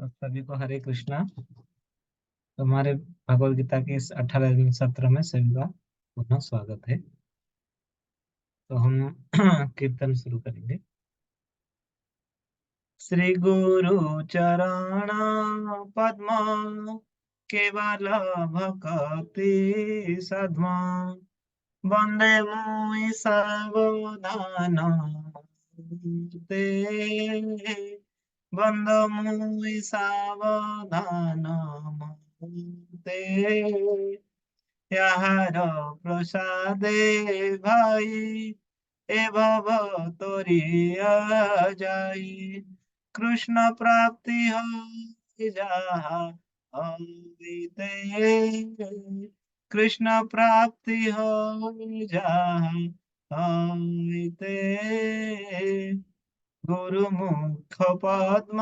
तो सभी को हरे कृष्णा। तो हमारे भगवत गीता के इस 18वें सत्र में सभी का पुनः स्वागत है। तो हम कीर्तन शुरू करेंगे। श्री गुरु चरण पद्म केवल भक्ति सद्मा वंदे मुई सावधान ते बंद मुई सावधान ते यार प्रसादे भाई ए भव तोरिया जाई कृष्ण प्राप्ति हो जहा होते कृष्ण प्राप्ति हो जहा होते गुरुमुख पद्म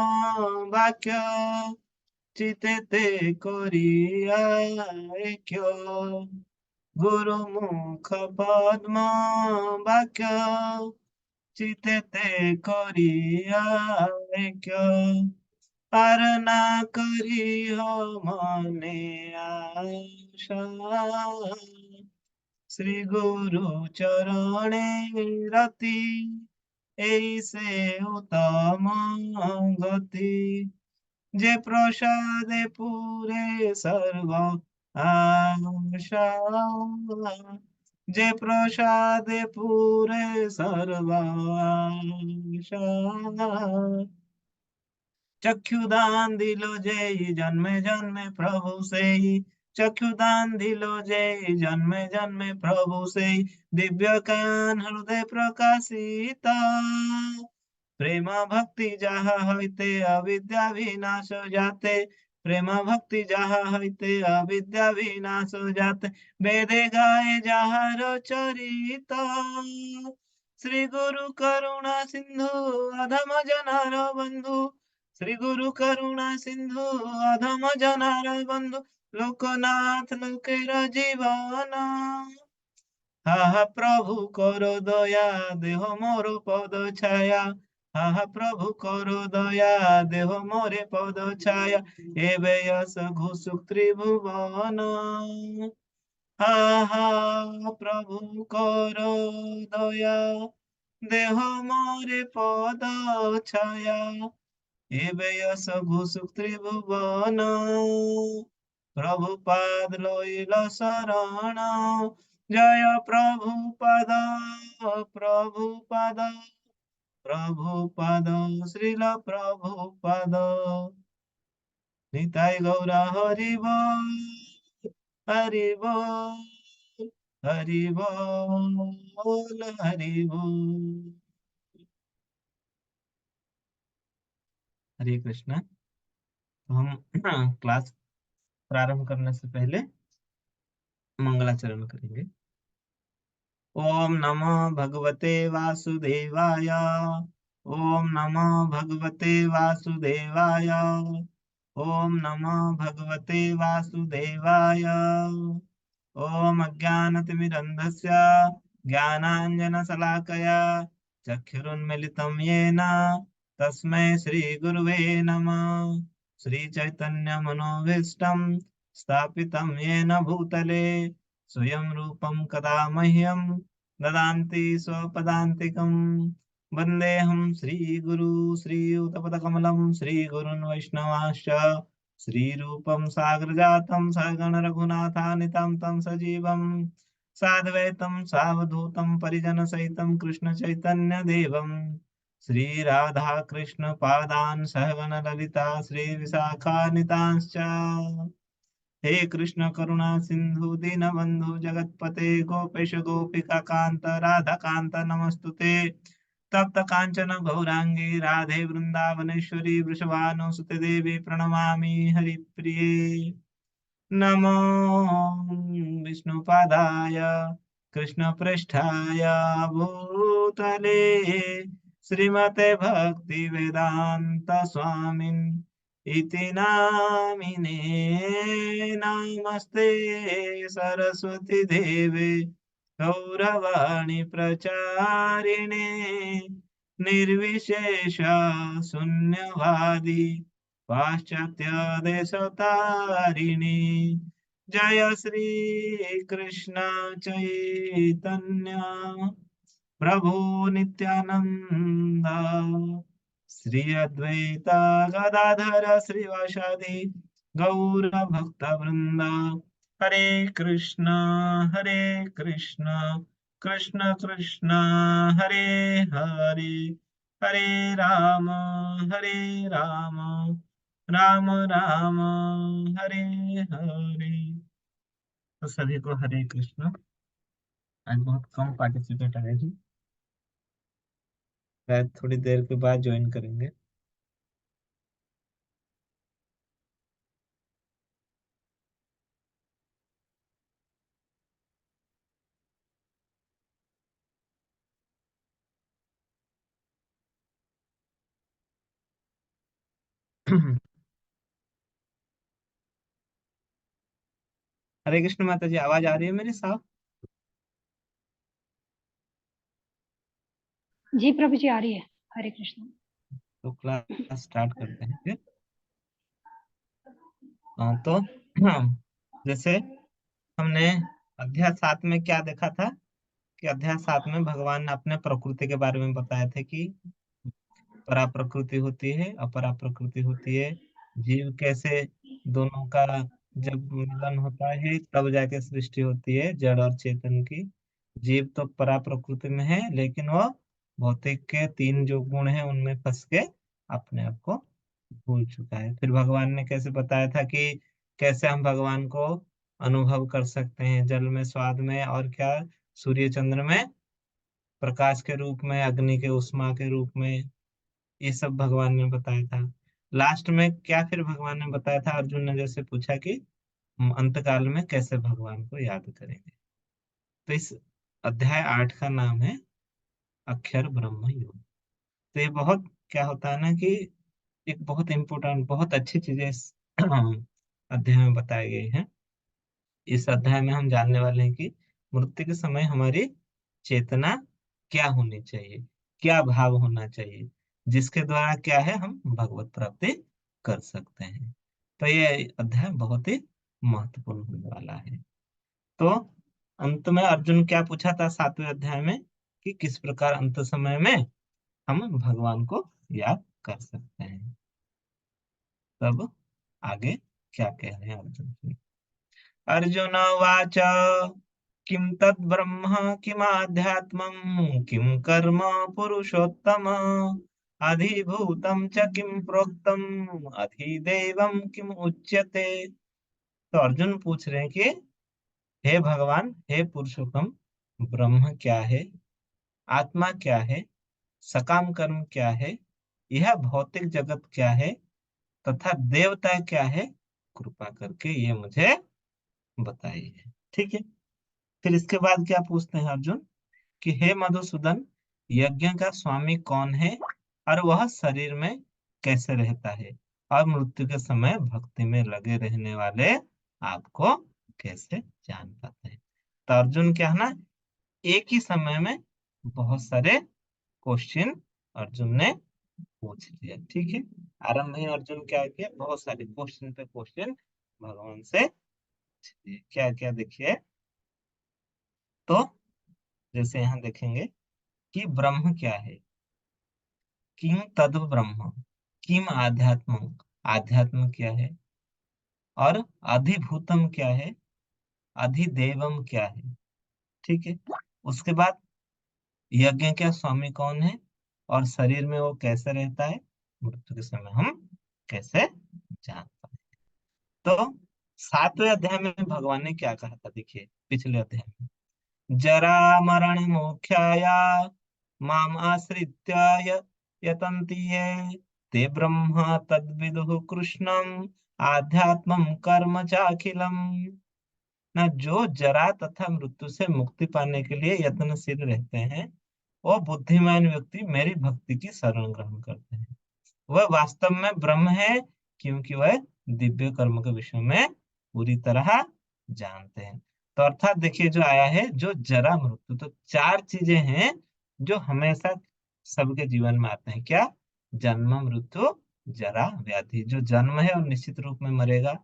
वाक्य चिते करिया ऐक्य गुरुमुख पद्म वाक्य चिते करिया ऐक्य আর না করিহ মনে আশা শ্রী গুরু চরণে রতি এই সে উত্তম গতি যে প্রসাদে পুরে সর্ব আশা যে প্রসাদে পুরে সর্ব আশা चक्षुदान दिलो जय जन्मे जन्मे प्रभु से चक्षुदान दिलो जय जन्मे जन्मे प्रभु से दिव्य कान हृदय प्रकाशित प्रेम भक्ति जहा हईते अविद्या विनाश जाते प्रेम भक्ति जहा हईते अविद्या विनाश जाते वेदे गाए जहार चरित श्री गुरु करुणा सिंधु अधम जनार बंधु श्री गुरु करुणा सिंधु अधम जनार बंधु लोकनाथ लोकेर जीवन हा प्रभु करो दया देह मोर पद छाया हा प्रभु करो दया देह मोरे पद छाया एवे यस घुसुक त्रिभुवन हा हा प्रभु करो दया देह मोरे पद छाया एवे यस घुसुक त्रिभुवन प्रभुपाद लइल शरण जय प्रभुपाद प्रभुपाद प्रभुपाद श्रील प्रभुपाद निताय गौरा हरि बोल हरि बोल हरि बोल हरि बोल। हरे कृष्णा। तो हम क्लास प्रारंभ करने से पहले मंगलाचरण करेंगे। ओम नमो भगवते वासुदेवाय ओम नमो भगवते वासुदेवाय ओम नमो भगवते वासुदेवाय ओम अज्ञानतिमिरन्धस्य ज्ञानाञ्जनशलाकया चक्षुरुन्मिलितं येन तस्मै श्रीगुरुवे नमः। श्रीचैतन्यमनोभीष्टं स्थापितं येन भूतले स्वयं रूपं कदा मह्यं ददान्ति स्वपदान्तिकं वन्देऽहं श्रीगुरु श्रीयुतपदकमलं श्रीगुरुन् वैष्णवांश्च श्रीरूपं साग्रजातं सहगण रघुनाथानितं तं सजीवं साद्वैतं सावधूतं परिजनसहितं कृष्ण चैतन्य देवं श्री राधा कृष्ण पादान सहगण ललिता श्री विशाखानितांश्च हे कृष्ण करुणा सिंधु दीनबंधु जगतपते गोपेश गोपिका कांत राधा कांत नमस्तुते तप्त कांचन गौरांगी राधे वृंदावनेश्वरी वृषभानुसुते देवी प्रणमामि हरिप्रिये। नमो विष्णुपादाय कृष्णपृष्ठाय भूतले श्रीमते भक्ति वेदांत स्वामिन् इति नामिने नमस्ते सरस्वती देवे गौरवाणी प्रचारिणे निर्विशेष शून्यवादी पाश्चात्य देशतारिणी। जय श्री कृष्ण चैतन्य प्रभु नित्यानंद, श्री अद्वैता गदाधर श्रीवासादि गौर भक्त वृंदा। हरे कृष्ण हरे कृष्ण कृष्ण कृष्ण हरे हरे, हरे राम हरे राम राम राम हरे हरे। तो सभी को हरे कृष्ण। आज बहुत कम पार्टिसिपेट आए जी, शायद थोड़ी देर के बाद ज्वाइन करेंगे। हरे कृष्ण माता जी, आवाज आ रही है मेरी साहब? जी प्रभु जी, आ रही है। हरे कृष्ण। तो क्लास स्टार्ट करते हैं फिर। तो जैसे हमने अध्याय 7 में क्या देखा था कि अध्याय 7 में भगवान ने अपने प्रकृति के बारे में बताया था कि परा प्रकृति होती है, अपरा प्रकृति होती है। जीव कैसे दोनों का जब मिलन होता है तब जाके सृष्टि होती है जड़ और चेतन की। जीव तो परा प्रकृति में है, लेकिन वो भौतिक के 3 जो गुण हैं उनमें फंस के अपने आप को भूल चुका है। फिर भगवान ने कैसे बताया था कि कैसे हम भगवान को अनुभव कर सकते हैं, जल में, स्वाद में, और क्या, सूर्य चंद्र में प्रकाश के रूप में, अग्नि के उष्मा के रूप में। ये सब भगवान ने बताया था। लास्ट में क्या फिर भगवान ने बताया था, अर्जुन ने जैसे पूछा कि हम अंत काल में कैसे भगवान को याद करेंगे। तो इस अध्याय 8 का नाम है अक्षर ब्रह्म योग। तो ये बहुत क्या होता है ना कि एक बहुत इंपॉर्टेंट, बहुत अच्छी चीजें इस अध्याय में बताई गई हैं। इस अध्याय में हम जानने वाले हैं कि मृत्यु के समय हमारी चेतना क्या होनी चाहिए, क्या भाव होना चाहिए, जिसके द्वारा क्या है हम भगवत प्राप्ति कर सकते हैं। तो ये अध्याय बहुत ही महत्वपूर्ण होने वाला है। तो अंत में अर्जुन क्या पूछा था 7वें अध्याय में कि किस प्रकार अंत समय में हम भगवान को याद कर सकते हैं। तब आगे क्या कह रहे हैं अर्जुन? अर्जुन उवाच किं तद् ब्रह्म किमाध्यात्मं किं कर्म पुरुषोत्तम अधिभूतं च किं प्रोक्तम अधिदैवं किम उच्यते। तो अर्जुन पूछ रहे हैं कि हे भगवान, हे पुरुषोत्तम, ब्रह्म क्या है, आत्मा क्या है, सकाम कर्म क्या है, यह भौतिक जगत क्या है, तथा देवता क्या है, कृपा करके ये मुझे बताइए। ठीक है। फिर इसके बाद क्या पूछते हैं अर्जुन कि हे मधुसूदन, यज्ञ का स्वामी कौन है और वह शरीर में कैसे रहता है, और मृत्यु के समय भक्ति में लगे रहने वाले आपको कैसे जान पाते हैं। तो अर्जुन क्या है ना, एक ही समय में बहुत सारे क्वेश्चन अर्जुन ने पूछ लिया। ठीक है। आरंभ में अर्जुन क्या किया, बहुत सारे क्वेश्चन पे क्वेश्चन भगवान से क्या क्या देखिए। तो जैसे यहाँ देखेंगे कि ब्रह्म क्या है, किम तद ब्रह्म, किम आध्यात्म, आध्यात्म क्या है, और अधिभूतम क्या है, अधिदेवम क्या है। ठीक है। उसके बाद यज्ञ का स्वामी कौन है, और शरीर में वो कैसे रहता है, मृत्यु के समय हम कैसे जान पाए। तो 7वें अध्याय में भगवान ने क्या कहा था, देखिए पिछले अध्याय में, जरा मरण मोक्षाय माम आश्रित्य यतन्ति ये ते ब्रह्म तद्विदुः कृष्णम आध्यात्मम कर्म चाखिलम। ना जो जरा तथा मृत्यु से मुक्ति पाने के लिए यत्नशील रहते हैं, वो बुद्धिमान व्यक्ति मेरी भक्ति की शरण ग्रहण करते हैं। वह वास्तव में ब्रह्म है, क्योंकि वह दिव्य कर्म के विषय में पूरी तरह जानते हैं। तो अर्थात देखिए जो आया है, जो जरा मृत्यु, तो 4 चीजें हैं जो हमेशा सबके जीवन में आते हैं। क्या? जन्म, मृत्यु, जरा व्याधि, जो जन्म है और निश्चित रूप में मरेगा,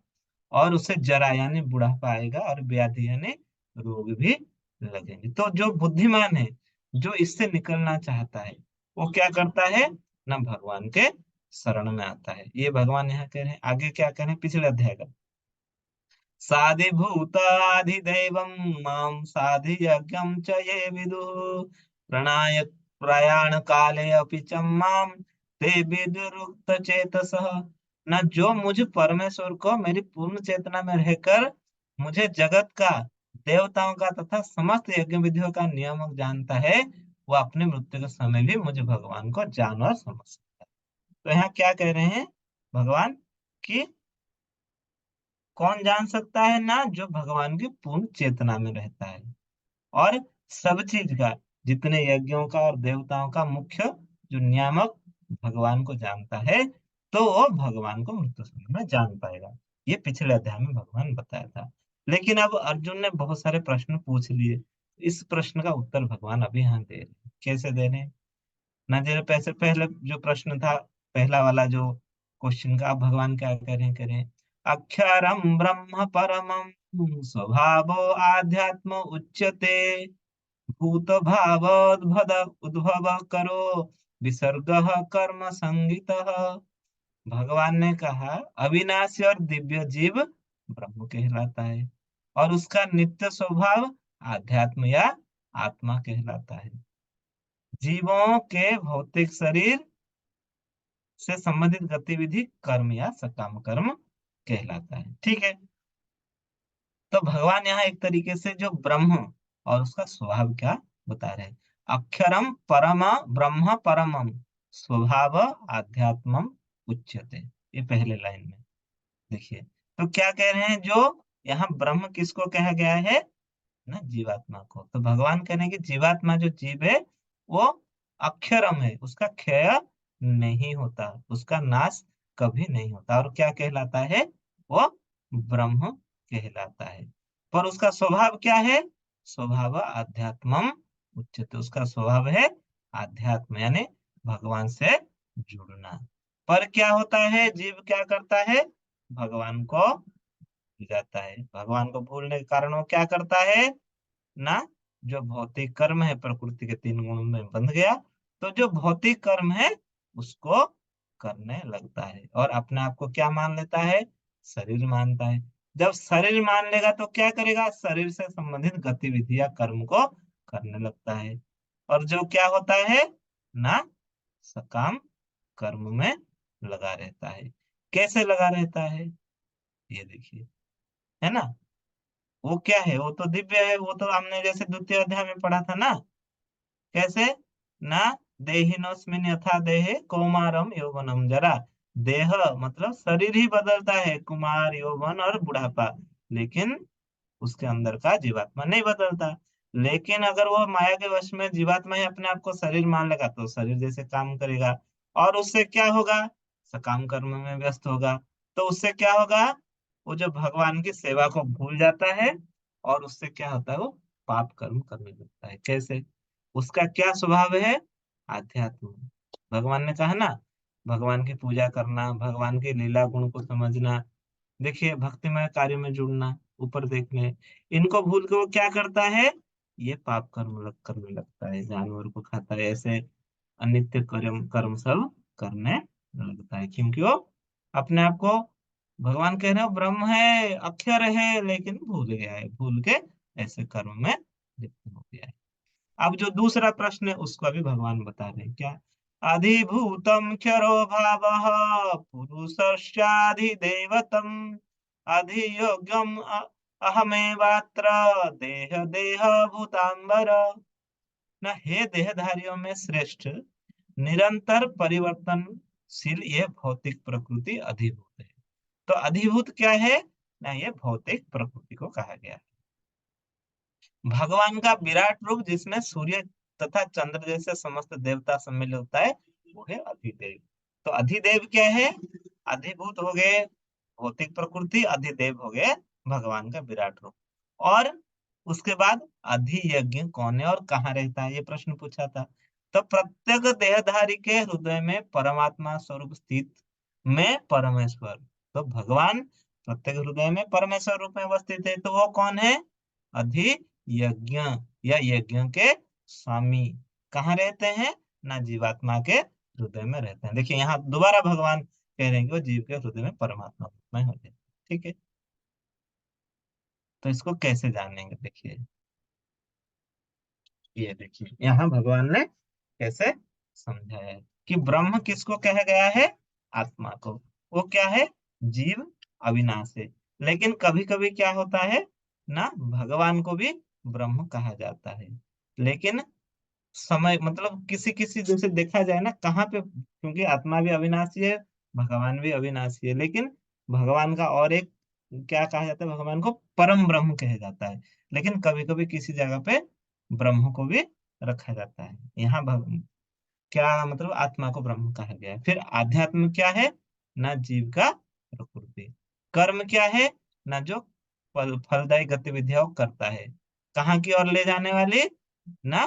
और उसे जरा यानी बुढ़ापा आएगा, और व्याधि यानी रोग भी लगेंगे। तो जो बुद्धिमान है, जो इससे निकलना चाहता है, वो क्या करता है ना, भगवान के शरण में आता है। ये भगवान यहाँ कह रहे हैं। आगे क्या कह रहे हैं पिछले अध्याय का, साधिभूताधिदैवं मां साधियज्ञं च ये विदुः प्रणाय प्रयाण काले अपि च मां ते विदुरुक्त चेतसः। न जो मुझ परमेश्वर को मेरी पूर्ण चेतना में रहकर मुझे जगत का, देवताओं का तथा समस्त यज्ञ विधियों का नियम जानता है, वो अपने मृत्यु के समय भी मुझे भगवान को जान और समझ सकता है। तो यहाँ क्या कह रहे हैं भगवान कि कौन जान सकता है ना, जो भगवान की पूर्ण चेतना में रहता है और सब चीज का, जितने यज्ञों का और देवताओं का मुख्य जो नियामक भगवान को जानता है, तो वो भगवान को मृत्यु समय में जान पाएगा। ये पिछले अध्याय में भगवान बताया था। लेकिन अब अर्जुन ने बहुत सारे प्रश्न पूछ लिए, इस प्रश्न का उत्तर भगवान अभी यहाँ दे रहे हैं। कैसे दे रहे हैं ना, जरा पैसे पहले जो प्रश्न था, पहला वाला जो क्वेश्चन का, अब भगवान क्या करें अक्षरम ब्रह्म परमं स्वभावो आध्यात्म उच्यते भूत भावोद्भद उद्भव करो विसर्ग कर्म संगितः। भगवान ने कहा अविनाशी और दिव्य जीव ब्रह्म कहलाता है, और उसका नित्य स्वभाव आध्यात्म या आत्मा कहलाता है। जीवों के भौतिक शरीर से संबंधित गतिविधि कर्म या सकाम कर्म कहलाता है। ठीक है। तो भगवान यहाँ एक तरीके से जो ब्रह्म और उसका स्वभाव क्या बता रहे हैं, अक्षरम परम ब्रह्म परमम स्वभाव आध्यात्मम उच्यते, ये पहले लाइन में देखिए। तो क्या कह रहे हैं, जो यहाँ ब्रह्म किसको कहा गया है ना, जीवात्मा को। तो भगवान कह रहे हैं कि जीवात्मा जो जीव है, वो अक्षरम है, उसका क्षय नहीं होता, उसका नाश कभी नहीं होता, और क्या कहलाता है, वो ब्रह्म कहलाता है। पर उसका स्वभाव क्या है, स्वभाव आध्यात्मम उच्चते, उसका स्वभाव है आध्यात्म यानी भगवान से जुड़ना। पर क्या होता है, जीव क्या करता है, भगवान को भूल जाता है। भगवान को भूलने के कारण वो क्या करता है ना, जो भौतिक कर्म है, प्रकृति के तीन गुणों में बंध गया, तो जो भौतिक कर्म है उसको करने लगता है, और अपने आप को क्या मान लेता है, शरीर मानता है। जब शरीर मान लेगा तो क्या करेगा, शरीर से संबंधित गतिविधि या कर्म को करने लगता है, और जो क्या होता है ना, सकाम कर्म में लगा रहता है। कैसे लगा रहता है, ये देखिए, है ना। वो क्या है, वो तो दिव्य है, वो तो हमने जैसे द्वितीय अध्याय में पढ़ा था ना। कैसे ना, देहिनोस्मिन यथा देहे कौमारम यौवनम, जरा देह मतलब शरीर ही बदलता है, कुमार यौवन और बुढ़ापा, लेकिन उसके अंदर का जीवात्मा नहीं बदलता। लेकिन अगर वो माया के वश में जीवात्मा ही अपने आप को शरीर मान लेगा, तो शरीर जैसे काम करेगा, और उससे क्या होगा, सकाम कर्म में व्यस्त होगा। तो उससे क्या होगा, वो जो भगवान की सेवा को भूल जाता है, और उससे क्या होता है, वो पाप कर्म करने लगता है। कैसे, उसका क्या स्वभाव है, आध्यात्म। भगवान ने कहा ना, भगवान की पूजा करना, भगवान के लीला गुण को समझना, देखिए भक्तिमय कार्य में जुड़ना, ऊपर देखने, इनको भूल के वो क्या करता है, ये पाप कर्म करने लगता है, जानवर को खाता है, ऐसे अनित्य कर्म कर्म सब करने लगता है, क्योंकि वो अपने आप को, भगवान कह रहे हो ब्रह्म है, अक्षर है, लेकिन भूल गया है, भूल के ऐसे कर्म में लिप्त हो गया है। अब जो दूसरा प्रश्न है उसको भी भगवान बता रहे हैं क्या, अधिभूतम क्षरो भावः पुरुषस्याधिदैवतम अधियोग्यम अहमेवात्र देह देह भूतांबर। न हे देहधारियों में श्रेष्ठ, निरंतर परिवर्तनशील ये भौतिक प्रकृति अधिभूत है। तो अधिभूत क्या है ना, ये भौतिक प्रकृति को कहा गया है। भगवान का विराट रूप जिसमें सूर्य तथा चंद्र जैसे समस्त देवता सम्मिलित होता है, वो है अधिदेव। तो अधिदेव क्या है, अधिभूत हो गए भौतिक प्रकृति, अधिदेव हो गए भगवान का विराट रूप। और उसके बाद अधियज्ञ कौन है और कहाँ रहता है, ये प्रश्न पूछा था। तो प्रत्येक देहधारी के हृदय में परमात्मा स्वरूप स्थित मैं परमेश्वर। तो भगवान प्रत्येक हृदय में परमेश्वर रूप में अवस्थित है, तो वो कौन है? अधियज्ञ या यज्ञ के स्वामी। कहाँ रहते हैं? ना जीवात्मा के हृदय में रहते हैं। देखिए यहाँ दोबारा भगवान कह रहे हैं कि वो जीव के हृदय में परमात्मा रूप में होते हैं। ठीक है, तो इसको कैसे जानेंगे? देखिए, ये देखिए यहाँ भगवान ने कैसे समझाया है कि ब्रह्म किसको कहा गया है? आत्मा को। वो क्या है? जीव, अविनाशी है। लेकिन कभी कभी क्या होता है ना, भगवान को भी ब्रह्म कहा जाता है। लेकिन समय मतलब किसी किसी जैसे देखा जाए ना कहाँ पे, क्योंकि आत्मा भी अविनाशी है, भगवान भी अविनाशी है, लेकिन भगवान का और एक क्या कहा जाता है, भगवान को परम ब्रह्म कहा जाता है। लेकिन कभी कभी किसी जगह पे ब्रह्म को भी रखा जाता है। यहाँ क्या मतलब आत्मा को ब्रह्म कहा गया है। फिर आध्यात्म क्या है? ना जीव का प्रकृति। कर्म क्या है? ना जो फलदायी गतिविधियां वो करता है, कहाँ की ओर ले जाने वाली? ना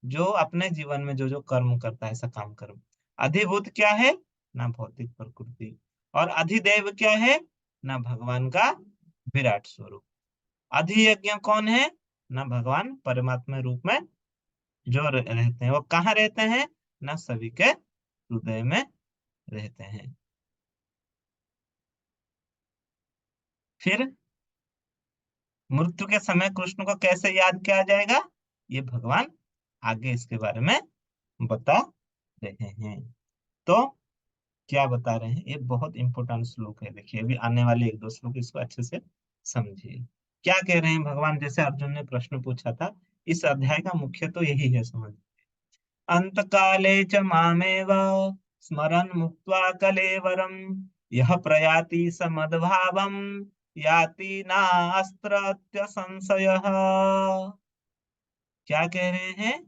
जो अपने जीवन में जो जो कर्म करता है, ऐसा काम कर्म। अधिभूत क्या है? ना भौतिक प्रकृति। और अधिदेव क्या है? ना भगवान का विराट स्वरूप। अधियज्ञ कौन है? ना भगवान परमात्मा रूप में जो रहते हैं, वो कहाँ रहते हैं? ना सभी के हृदय में रहते हैं। फिर मृत्यु के समय कृष्ण को कैसे याद किया जाएगा, ये भगवान आगे इसके बारे में बता रहे हैं। तो क्या बता रहे हैं, ये बहुत इंपॉर्टेंट श्लोक है। देखिए अभी आने वाले एक दो श्लोक, इसको अच्छे से समझिए। क्या कह रहे हैं भगवान? जैसे अर्जुन ने प्रश्न पूछा था, इस अध्याय का मुख्य तो यही है, समझ। अंत काले च मामेव स्मरन् मुक्त्वा कलेवरम् यः प्रयाति स मद्भावम् याति नास्त्र संशयः। क्या कह रहे हैं?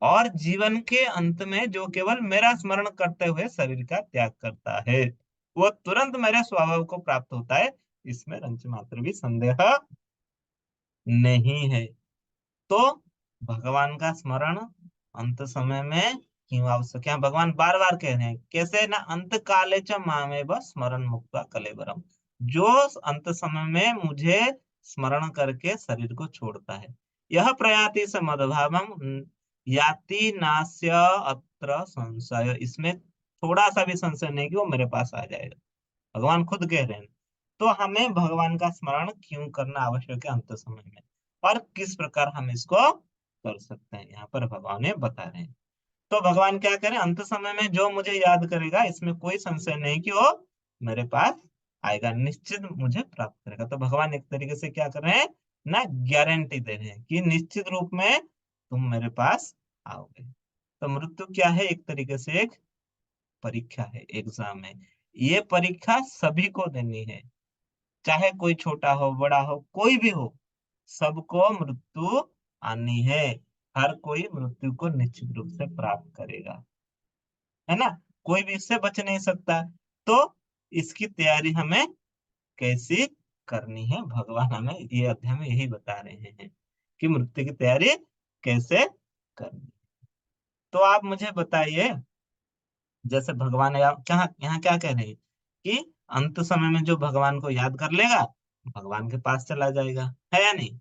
और जीवन के अंत में जो केवल मेरा स्मरण करते हुए शरीर का त्याग करता है, वो तुरंत मेरे स्वभाव को प्राप्त होता है, इसमें रंच मात्र भी संदेह नहीं है। तो भगवान का स्मरण अंत समय में क्यों आवश्यक है? भगवान बार बार कह रहे हैं कैसे ना, अंत काले च मामे बस स्मरण मुक्ता कलेवरम। जो अंत समय में मुझे स्मरण करके शरीर को छोड़ता है, यह प्रयाति से मदभावम याति नास्य अत्र संशय। इसमें थोड़ा सा भी संशय नहीं कि वो मेरे पास आ जाएगा, भगवान खुद कह रहे हैं। तो हमें भगवान का स्मरण क्यों करना आवश्यक है अंत समय में, और किस प्रकार हम इसको कर सकते हैं, यहाँ पर भगवान ने बता रहे हैं। तो भगवान क्या करें, अंत समय में जो मुझे याद करेगा, इसमें कोई संशय नहीं कि वो मेरे पास आएगा, निश्चित मुझे प्राप्त करेगा। तो भगवान एक तरीके से क्या कर रहे हैं ना, गारंटी दे रहे हैं कि निश्चित रूप में तुम मेरे पास आओगे। तो मृत्यु क्या है? एक तरीके से एक परीक्षा है, एग्जाम है। ये परीक्षा सभी को देनी है, चाहे कोई छोटा हो बड़ा हो कोई भी हो, सबको मृत्यु आनी है। हर कोई मृत्यु को निश्चित रूप से प्राप्त करेगा, है ना, कोई भी इससे बच नहीं सकता। तो इसकी तैयारी हमें कैसी करनी है, भगवान हमें ये अध्याय में यही बता रहे हैं कि मृत्यु की तैयारी कैसे करनी। तो आप मुझे बताइए, जैसे भगवान यहाँ क्या कह रहे हैं कि अंत समय में जो भगवान को याद कर लेगा, भगवान के पास चला जाएगा, है या नहीं?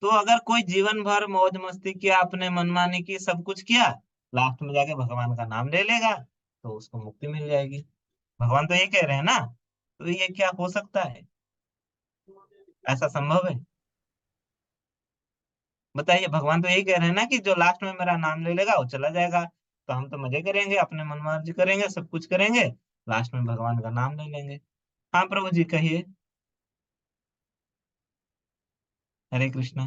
तो अगर कोई जीवन भर मौज मस्ती किया, अपने मनमानी की, सब कुछ किया, लास्ट में जाके भगवान का नाम ले लेगा, तो उसको मुक्ति मिल जाएगी। भगवान तो ये कह रहे हैं ना, तो ये क्या हो सकता है? ऐसा संभव है? बताइए, भगवान तो यही कह रहे हैं ना कि जो लास्ट में मेरा नाम ले लेगा वो चला जाएगा। तो हम तो मजे करेंगे, अपने मनमर्जी करेंगे, सब कुछ करेंगे, लास्ट में भगवान का नाम ले लेंगे। हाँ प्रभु जी कहिए। हरे कृष्णा।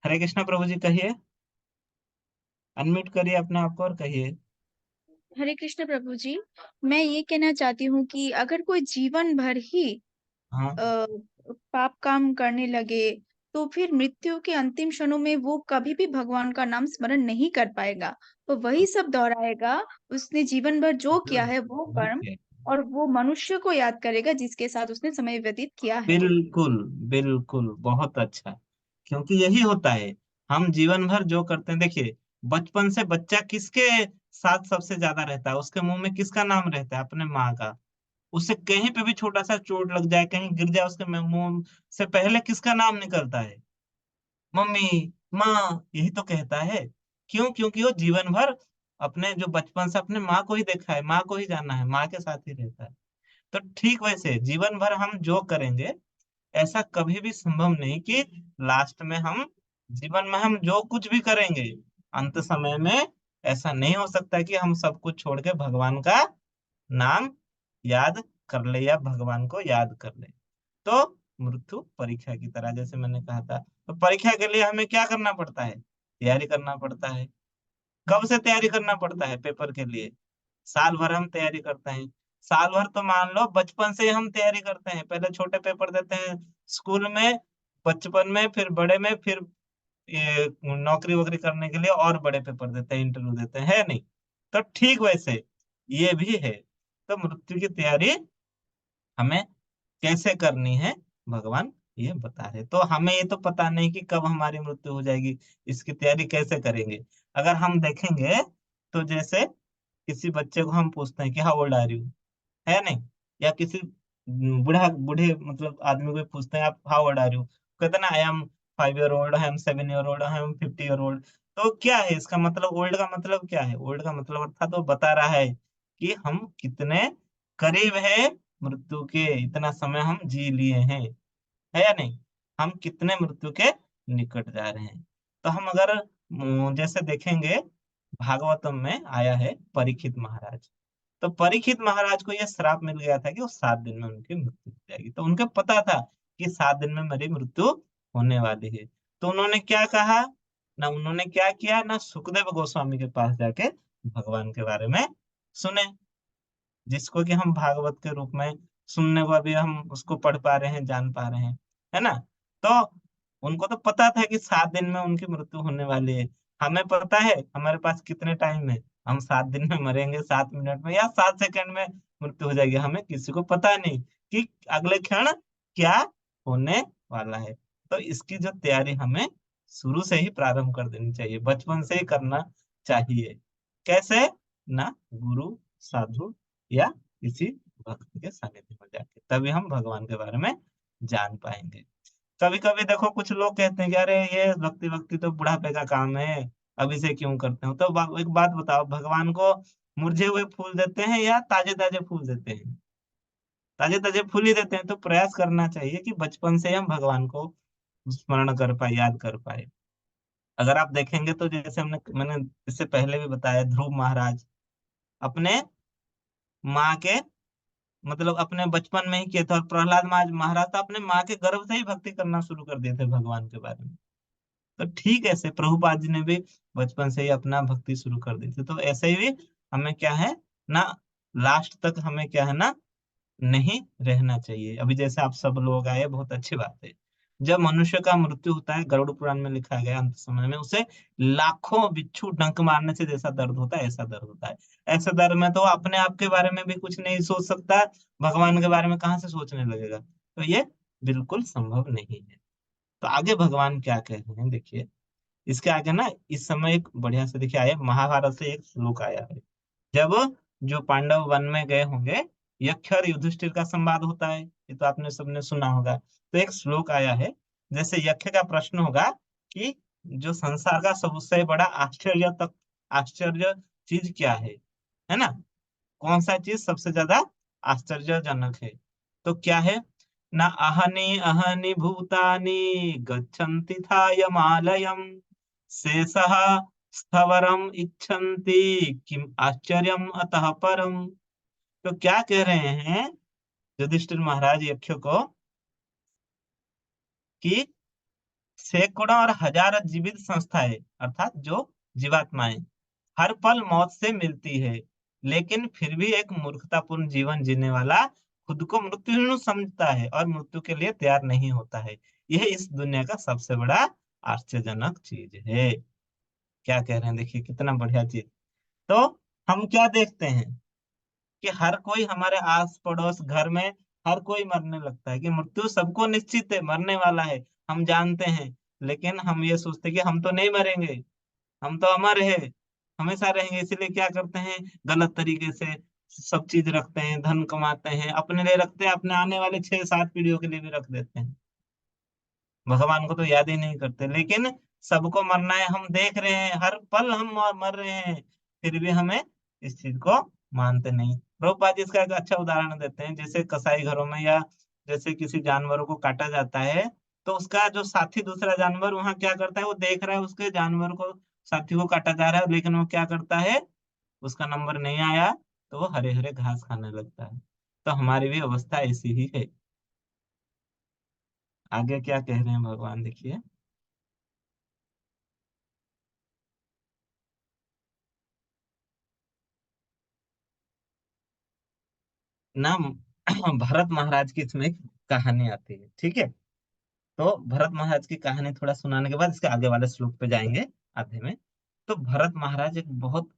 हरे कृष्णा प्रभु जी कहिए, अनम्यूट करिए अपने आप को और कहिए। हरे कृष्ण प्रभु जी। मैं ये कहना चाहती हूँ कि अगर कोई जीवन भर ही हाँ अ, पाप काम करने लगे, तो फिर मृत्यु के अंतिम क्षणों में वो कभी भी भगवान का नाम स्मरण नहीं कर पाएगा। तो वही सब दोहराएगा, उसने जीवन भर जो जो किया है वो कर्म, ओके, और वो मनुष्य को याद करेगा जिसके साथ उसने समय व्यतीत किया है। बिल्कुल बिल्कुल, बहुत अच्छा। क्योंकि यही होता है, हम जीवन भर जो करते हैं, देखिए बचपन से बच्चा किसके साथ सबसे ज्यादा रहता है, उसके मुंह में किसका नाम रहता है, अपने माँ का। उससे कहीं पे भी छोटा सा चोट लग जाए, कहीं गिर जाए, उसके मुंह से पहले किसका नाम निकलता है, मम्मी, माँ, यही तो कहता है। क्यों? क्योंकि वो जीवन भर अपने जो बचपन से अपने माँ को ही देखा है, माँ को ही जाना है, माँ के साथ ही रहता है। तो ठीक वैसे जीवन भर हम जो करेंगे, ऐसा कभी भी संभव नहीं कि लास्ट में हम, जीवन में हम जो कुछ भी करेंगे, अंत समय में ऐसा नहीं हो सकता कि हम सब कुछ छोड़ के भगवान का नाम याद कर ले या भगवान को याद कर ले। तो मृत्यु परीक्षा की तरह, जैसे मैंने कहा था, तो परीक्षा के लिए हमें क्या करना पड़ता है, तैयारी करना पड़ता है। कब से तैयारी करना पड़ता है पेपर के लिए? साल भर हम तैयारी करते हैं। साल भर तो मान लो बचपन से ही हम तैयारी करते हैं, पहले छोटे पेपर देते हैं स्कूल में, बचपन में, फिर बड़े में, फिर ये नौकरी वोकरी करने के लिए और बड़े पेपर देते हैं, इंटरव्यू देते हैं, है नहीं? तो ठीक वैसे ये भी है। तो मृत्यु की तैयारी हमें कैसे करनी है, भगवान ये बता रहे। तो हमें ये तो पता नहीं कि कब हमारी मृत्यु हो जाएगी, इसकी तैयारी कैसे करेंगे? अगर हम देखेंगे तो जैसे किसी बच्चे को हम पूछते हैं कि हाउ ओल्ड आर यू, है नहीं? या किसी बूढ़ा बूढ़े मतलब आदमी को पूछते हैं आप हाउ ओल्ड आर यू, कहते ना I am 5 year old, I am 7 year old, I am 50 year old। तो क्या है इसका मतलब? ओल्ड का मतलब क्या है? ओल्ड का मतलब अर्थात वो बता रहा है कि हम कितने करीब है मृत्यु के, इतना समय हम जी लिए हैं, है या नहीं? हम कितने मृत्यु के निकट जा रहे हैं। तो हम अगर जैसे देखेंगे, भागवतम में आया है परीक्षित महाराज। तो परीक्षित महाराज को यह श्राप मिल गया था कि वो 7 दिन में उनकी मृत्यु हो जाएगी। तो उनको पता था कि 7 दिन में मेरी मृत्यु होने वाली है। तो उन्होंने क्या कहा, ना उन्होंने क्या किया, ना सुखदेव गोस्वामी के पास जाके भगवान के बारे में सुने, जिसको कि हम भागवत के रूप में सुनने को अभी हम उसको पढ़ पा रहे हैं, जान पा रहे हैं, है ना? तो उनको तो पता था कि 7 दिन में उनकी मृत्यु होने वाली है। हमें पता है हमारे पास कितने टाइम है, हम 7 दिन में मरेंगे, 7 मिनट में या 7 सेकंड में मृत्यु हो जाएगी, हमें किसी को पता नहीं कि अगले क्षण क्या होने वाला है। तो इसकी जो तैयारी हमें शुरू से ही प्रारंभ कर देनी चाहिए, बचपन से ही करना चाहिए। कैसे? ना गुरु, साधु या किसी भक्त के सानिध्य में जाके, तभी हम भगवान के बारे में जान पाएंगे। कभी कभी देखो कुछ लोग कहते हैं कि अरे ये भक्ति भक्ति तो बुढ़ापे का काम है, अभी से क्यों करते हो? तो एक बात बताओ, भगवान को मुरझे हुए फूल देते हैं या ताजे ताजे फूल देते हैं? ताजे ताजे फूल ही देते हैं। तो प्रयास करना चाहिए कि बचपन से ही हम भगवान को स्मरण कर पाए, याद कर पाए। अगर आप देखेंगे तो जैसे मैंने इससे पहले भी बताया, ध्रुव महाराज अपने माँ के मतलब अपने बचपन में ही किए थे, और प्रहलाद महाराज तो अपने माँ के गर्भ से ही भक्ति करना शुरू कर दिए थे भगवान के बारे में। तो ठीक ऐसे प्रभुपाद जी ने भी बचपन से ही अपना भक्ति शुरू कर दी थी। तो ऐसे ही भी हमें क्या है ना, लास्ट तक हमें क्या है ना, नहीं रहना चाहिए। अभी जैसे आप सब लोग आए, बहुत अच्छी बात है। जब मनुष्य का मृत्यु होता है, गरुड़ पुराण में लिखा गया, अंत समय में उसे लाखों बिच्छू डंक मारने से जैसा दर्द होता है, ऐसा दर्द होता है। ऐसे दर्द में तो अपने आप के बारे में भी कुछ नहीं सोच सकता, भगवान के बारे में कहाँ से सोचने लगेगा? तो ये बिल्कुल संभव नहीं है। तो आगे भगवान क्या कह रहे हैं देखिए, इसके आगे ना इस समय एक बढ़िया से देखिए आया, महाभारत से एक श्लोक आया है। जब जो पांडव वन में गए होंगे, यक्ष और युधिष्ठिर का संवाद होता है, ये तो आपने सबने सुना होगा। तो एक श्लोक आया है, जैसे यक्ष का प्रश्न होगा कि जो संसार का सबसे बड़ा आश्चर्य चीज क्या है ना? कौन सा चीज सबसे ज्यादा आश्चर्यजनक है? तो क्या है ना, अहनि अहनि भूतानि गच्छन्ति थायमालयम् शेषः स्थवरम इच्छन्ति किम आश्चर्यम अतः परम। तो क्या कह रहे हैं युधिष्ठिर महाराज यक्ष को कि सैकड़ों और हजार जीवित संस्थाएं, अर्थात जो जीवात्माएं हर पल मौत से मिलती है, लेकिन फिर भी एक मूर्खतापूर्ण जीवन जीने वाला खुद को मृत्यु समझता है और मृत्यु के लिए तैयार नहीं होता है। यह इस दुनिया का सबसे बड़ा आश्चर्यजनक चीज है। क्या कह रहे हैं देखिए, कितना बढ़िया चीज। तो हम क्या देखते हैं कि हर कोई हमारे आस पड़ोस घर में हर कोई मरने लगता है, कि मृत्यु सबको निश्चित है, मरने वाला है, हम जानते हैं। लेकिन हम ये सोचते हैं कि हम तो नहीं मरेंगे, हम तो अमर है, हमेशा रहेंगे, इसलिए क्या करते हैं, गलत तरीके से सब चीज रखते हैं, धन कमाते हैं, अपने लिए रखते हैं, अपने आने वाले 6-7 पीढ़ियों के लिए भी रख देते हैं। भगवान को तो याद ही नहीं करते, लेकिन सबको मरना है, हम देख रहे हैं, हर पल हम मर रहे हैं, फिर भी हमें इस चीज को मानते नहीं। प्रभुपाद जी इसका एक अच्छा उदाहरण देते हैं, जैसे कसाई घरों में, या जैसे किसी जानवरों को काटा जाता है, तो उसका जो साथी दूसरा जानवर वहां क्या करता है, वो देख रहा है उसके जानवर को, साथी को काटा जा रहा है, लेकिन वो क्या करता है, उसका नंबर नहीं आया तो वो हरे हरे घास खाने लगता है। तो हमारी भी अवस्था ऐसी ही है। आगे क्या कह रहे हैं भगवान देखिए। ना भरत महाराज की इसमें एक कहानी आती है, ठीक है। तो भरत महाराज की कहानी थोड़ा सुनाने के बाद इसके आगे वाले श्लोक पे जाएंगे, आधे में। तो भरत महाराज एक बहुत,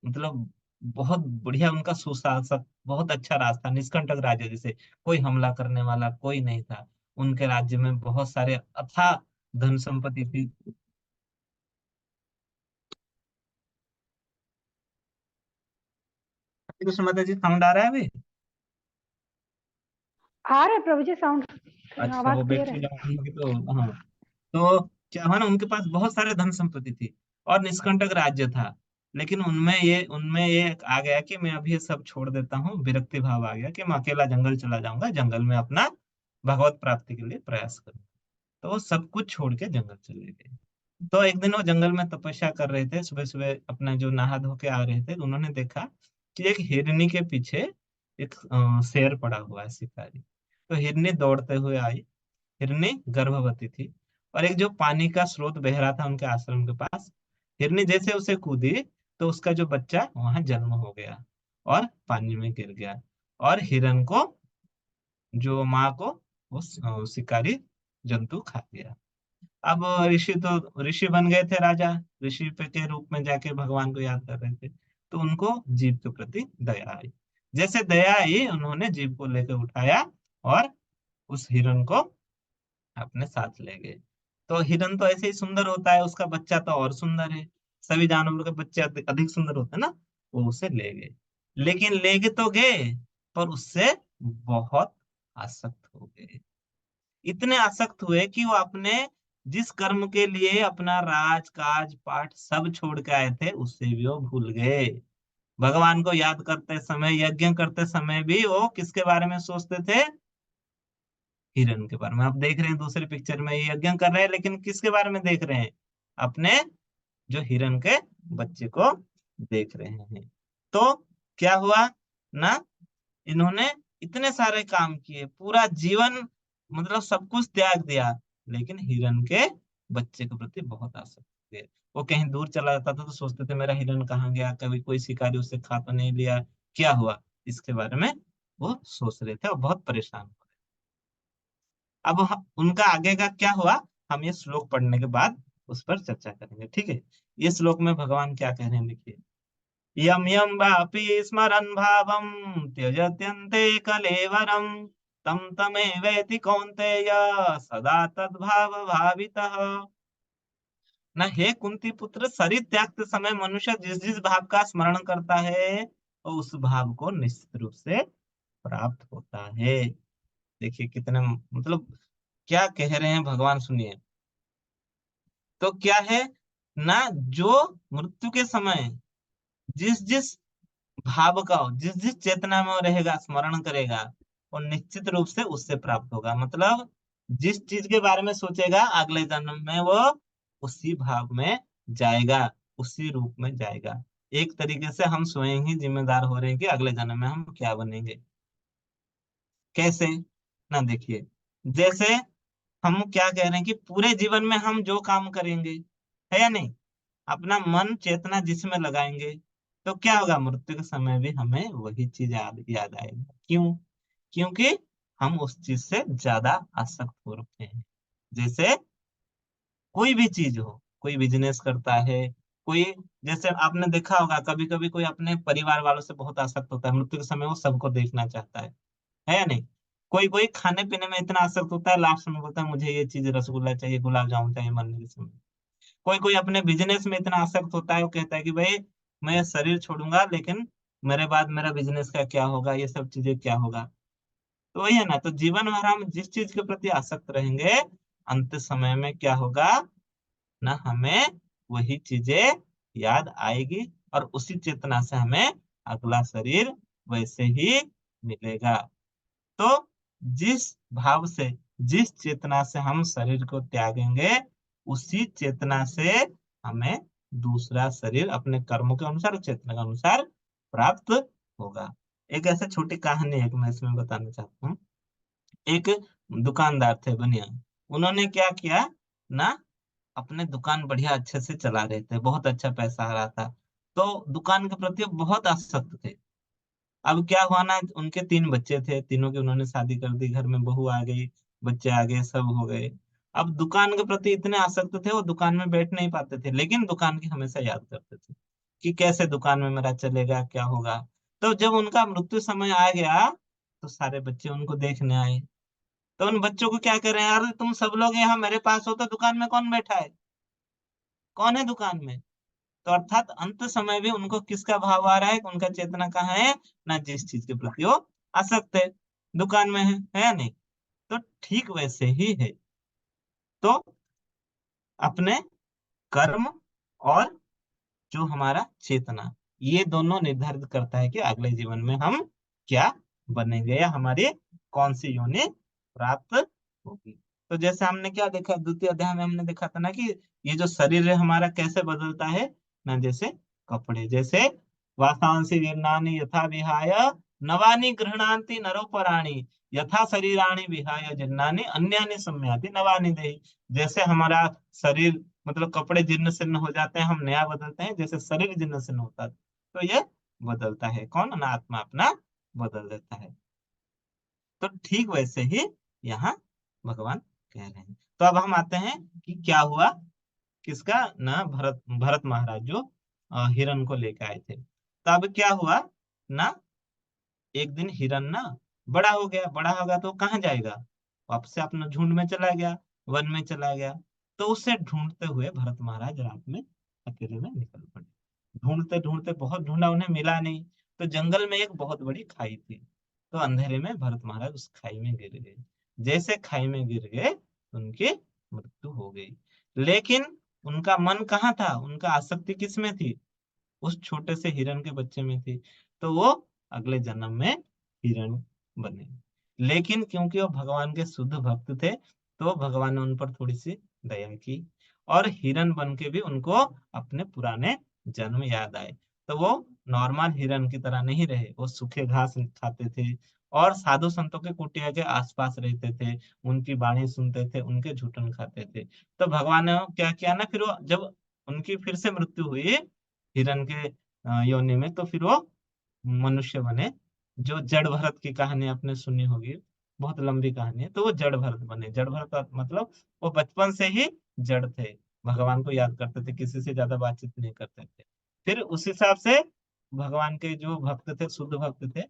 मतलब बहुत बढ़िया, उनका सुशासक, बहुत अच्छा राज था, निष्कंटक राज्य, जैसे कोई हमला करने वाला कोई नहीं था। उनके राज्य में बहुत सारे अथाह धन संपत्ति थी। कृष्ण माता जी साउंड आ रहा है अभी? आ रहा है प्रभु जी साउंड, अच्छा, आवाज वो क्लियर बैटरी है। डाउन होगी तो। हाँ। तो क्या हुआ ना, उनके पास बहुत सारे धन संपत्ति थी और निष्कंटक राज्य था। लेकिन उनमें ये आ गया कि मैं अभी ये सब छोड़ देता हूँ, विरक्ति भाव आ गया कि मैं अकेला जंगल चला जाऊंगा, जंगल में अपना भगवत प्राप्ति के लिए प्रयास करूँ। तो वो सब कुछ छोड़ के जंगल चले गए। तो एक दिन वो जंगल में तपस्या कर रहे थे, सुबह सुबह अपना जो नहा धो के आ रहे थे, तो उन्होंने देखा कि एक हिरनी के पीछे एक शेर पड़ा हुआ है, शिकारी। तो हिरनी दौड़ते हुए आई। हिरनी गर्भवती थी, और एक जो पानी का स्रोत बह रहा था उनके आश्रम के पास, हिरनी जैसे उसे कूदी, तो उसका जो बच्चा वहां जन्म हो गया और पानी में गिर गया, और हिरन को, जो माँ को, वो शिकारी जंतु खा गया। अब ऋषि तो ऋषि बन गए थे राजा, ऋषि पे के रूप में जाके भगवान को याद कर रहे थे। तो उनको जीव के प्रति दया आई। जैसे दया आई, उन्होंने जीव को लेकर उठाया और उस हिरन को अपने साथ ले गए। तो हिरन तो ऐसे ही सुंदर होता है, उसका बच्चा तो और सुंदर है, सभी जानवरों के बच्चे अधिक सुंदर होते हैं ना। वो उसे ले गए, लेकिन ले गए तो गए, पर उससे बहुत आसक्त हो गए। इतने आसक्त हुए कि वो अपने जिस कर्म के लिए अपना राज काज पाठ सब छोड़ के आए थे, उससे भी वो भूल गए। भगवान को याद करते समय, यज्ञ करते समय भी वो किसके बारे में सोचते थे? हिरन के बारे में। आप देख रहे हैं दूसरी पिक्चर में, ये यज्ञ कर रहे हैं, लेकिन किसके बारे में देख रहे हैं? अपने जो हिरन के बच्चे को देख रहे हैं। तो क्या हुआ ना, इन्होंने इतने सारे काम किए, पूरा जीवन, मतलब सब कुछ त्याग दिया, लेकिन हिरन के बच्चे के प्रति बहुत आसक्त थे। वो कहीं दूर चला जाता था तो सोचते थे मेरा हिरन कहाँ गया, कभी कोई शिकारी उसे खा तो नहीं लिया, क्या हुआ, इसके बारे में वो सोच रहे थे और बहुत परेशान हो रहे। अब उनका आगे का क्या हुआ, हम ये श्लोक पढ़ने के बाद उस पर चर्चा करेंगे, ठीक है। ये श्लोक में भगवान क्या कह रहे हैं देखिए। यम यम वापि स्मरन् भावं त्यजत्यन्ते कलेवरं तं तमेवेति कौन्तेय सदा तद्भाव भावितः। न हे कुंती पुत्र, शरीर त्यागते समय मनुष्य जिस जिस भाव का स्मरण करता है, तो उस भाव को निश्चित रूप से प्राप्त होता है। देखिए कितने, मतलब क्या कह रहे हैं भगवान, सुनिए। तो क्या है ना, जो मृत्यु के समय जिस जिस भाव का, जिस जिस चेतना में वो रहेगा, स्मरण करेगा, वो निश्चित रूप से उससे प्राप्त होगा। मतलब जिस चीज के बारे में सोचेगा, अगले जन्म में वो उसी भाव में जाएगा, उसी रूप में जाएगा। एक तरीके से हम स्वयं ही जिम्मेदार हो रहे हैं कि अगले जन्म में हम क्या बनेंगे। कैसे ना, देखिए, जैसे हम क्या कह रहे हैं कि पूरे जीवन में हम जो काम करेंगे, है या नहीं, अपना मन चेतना जिसमें लगाएंगे, तो क्या होगा, मृत्यु के समय भी हमें वही चीज याद याद आएगा। क्यों? क्योंकि हम उस चीज से ज्यादा आसक्त हो रखे हैं। जैसे कोई भी चीज हो, कोई बिजनेस करता है, कोई, जैसे आपने देखा होगा कभी कभी कोई अपने परिवार वालों से बहुत आसक्त होता है, मृत्यु के समय वो सबको देखना चाहता है या नहीं? कोई कोई खाने पीने में इतना आसक्त होता है, लास्ट में बोलता है मुझे ये चीज, रसगुल्ला चाहिए, गुलाब जामुन चाहिए मरने के समय। कोई कोई अपने बिजनेस में इतना आसक्त होता है, वो कहता है कि भाई मैं शरीर छोड़ूंगा, लेकिन मेरे बाद मेरा बिजनेस का क्या होगा, ये सब चीजें क्या होगा। तो वही है ना, तो जीवन भर हम जिस चीज के प्रति आसक्त रहेंगे, अंत समय में क्या होगा ना, हमें वही चीजें याद आएगी, और उसी चेतना से हमें अगला शरीर वैसे ही मिलेगा। तो जिस भाव से, जिस चेतना से हम शरीर को त्यागेंगे, उसी चेतना से हमें दूसरा शरीर अपने कर्मों के अनुसार, चेतना के अनुसार प्राप्त होगा। एक ऐसे छोटी कहानी है कि मैं इसमें बताना चाहता हूँ। एक दुकानदार थे बनिया, उन्होंने क्या किया ना, अपने दुकान बढ़िया अच्छे से चला रहे थे, बहुत अच्छा पैसा आ रहा था, तो दुकान के प्रति वो बहुत आसक्त थे। अब क्या हुआ ना, उनके 3 बच्चे थे, तीनों की उन्होंने शादी कर दी, घर में बहू आ गई, बच्चे आ गए, सब हो गए। अब दुकान के प्रति इतने आसक्त थे, वो दुकान में बैठ नहीं पाते थे, लेकिन दुकान की हमेशा याद करते थे कि कैसे दुकान में मेरा चलेगा, क्या होगा। तो जब उनका मृत्यु समय आ गया, तो सारे बच्चे उनको देखने आए। तो उन बच्चों को क्या कर रहे हैं, यार तुम सब लोग यहाँ मेरे पास हो, तो दुकान में कौन बैठा है, कौन है दुकान में। तो अर्थात अंत समय भी उनको किसका भाव आ रहा है कि उनका चेतना कहाँ है ना, जिस चीज के प्रति वो आसक्त है, दुकान में है या नहीं। तो ठीक वैसे ही है। तो अपने कर्म और जो हमारा चेतना, ये दोनों निर्धारित करता है कि अगले जीवन में हम क्या बनेंगे, या हमारी कौन सी योनि प्राप्त होगी। तो जैसे हमने क्या देखा, द्वितीय अध्याय में हमने देखा था ना कि ये जो शरीर है हमारा कैसे बदलता है ना, जैसे कपड़े, जैसे वासांसि जीर्णानि यथा विहाय नवानि गृह्णान्ति नरोपराणि, यथा शरीराणि विहाय जीर्णानि अन्यानि संयाति नवानि देहि। जैसे हमारा शरीर, मतलब कपड़े जीर्ण शीर्ण हो जाते हैं, हम नया बदलते हैं, जैसे शरीर जीर्ण शीर्ण होता है, तो ये बदलता है कौन ना, आत्मा अपना बदल देता है। तो ठीक वैसे ही यहाँ भगवान कह रहे हैं। तो अब हम आते हैं कि क्या हुआ, किसका ना, भरत भरत महाराज जो हिरण को लेकर आए थे। तो अब क्या हुआ ना, एक दिन हिरन ना बड़ा हो गया, बड़ा होगा तो कहाँ जाएगा, वापस से अपना झुंड में चला गया, वन में चला गया। तो उसे ढूंढते हुए भरत महाराज रात में अकेले में निकल पड़े। ढूंढते ढूंढते बहुत ढूंढा, उन्हें मिला नहीं। तो जंगल में एक बहुत बड़ी खाई थी, तो अंधेरे में भरत महाराज उस खाई में गिर गए। जैसे खाई में गिर गए, उनकी मृत्यु हो गई। लेकिन उनका मन कहाँ था, उनका आसक्ति किस में थी, उस छोटे से हिरण के बच्चे में थी। तो वो अगले जन्म में हिरण बने। लेकिन क्योंकि वो भगवान के शुद्ध भक्त थे, तो भगवान ने उन पर थोड़ी सी दया की, और हिरण बन के भी उनको अपने पुराने जन्म याद आए। तो वो नॉर्मल हिरण की तरह नहीं रहे, वो सूखे घास खाते थे, और साधु संतों के कुटिया के आसपास रहते थे, उनकी वाणी सुनते थे, उनके झूठन खाते थे। तो भगवान ने क्या किया ना, फिर वो जब उनकी फिर से मृत्यु हुई हिरण के योनि में, तो फिर वो मनुष्य बने। जो जड़ भरत की कहानी आपने सुनी होगी, बहुत लंबी कहानी है, तो वो जड़ भरत बने। जड़ भरत का मतलब वो बचपन से ही जड़ थे, भगवान को याद करते थे, किसी से ज्यादा बातचीत नहीं करते थे। फिर उस हिसाब से भगवान के जो भक्त थे, शुद्ध भक्त थे,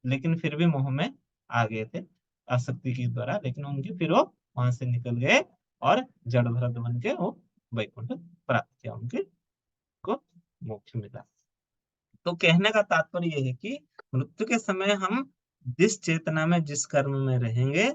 लेकिन फिर भी मोह में आ गए थे आसक्ति के द्वारा, लेकिन उनकी फिर वो वहां से निकल गए, और जड़ भरत बन के वो वैकुंठ प्राप्त किया, उनके को मोक्ष मिला। तो कहने का तात्पर्य यह है कि मृत्यु के समय हम जिस चेतना में, जिस कर्म में रहेंगे,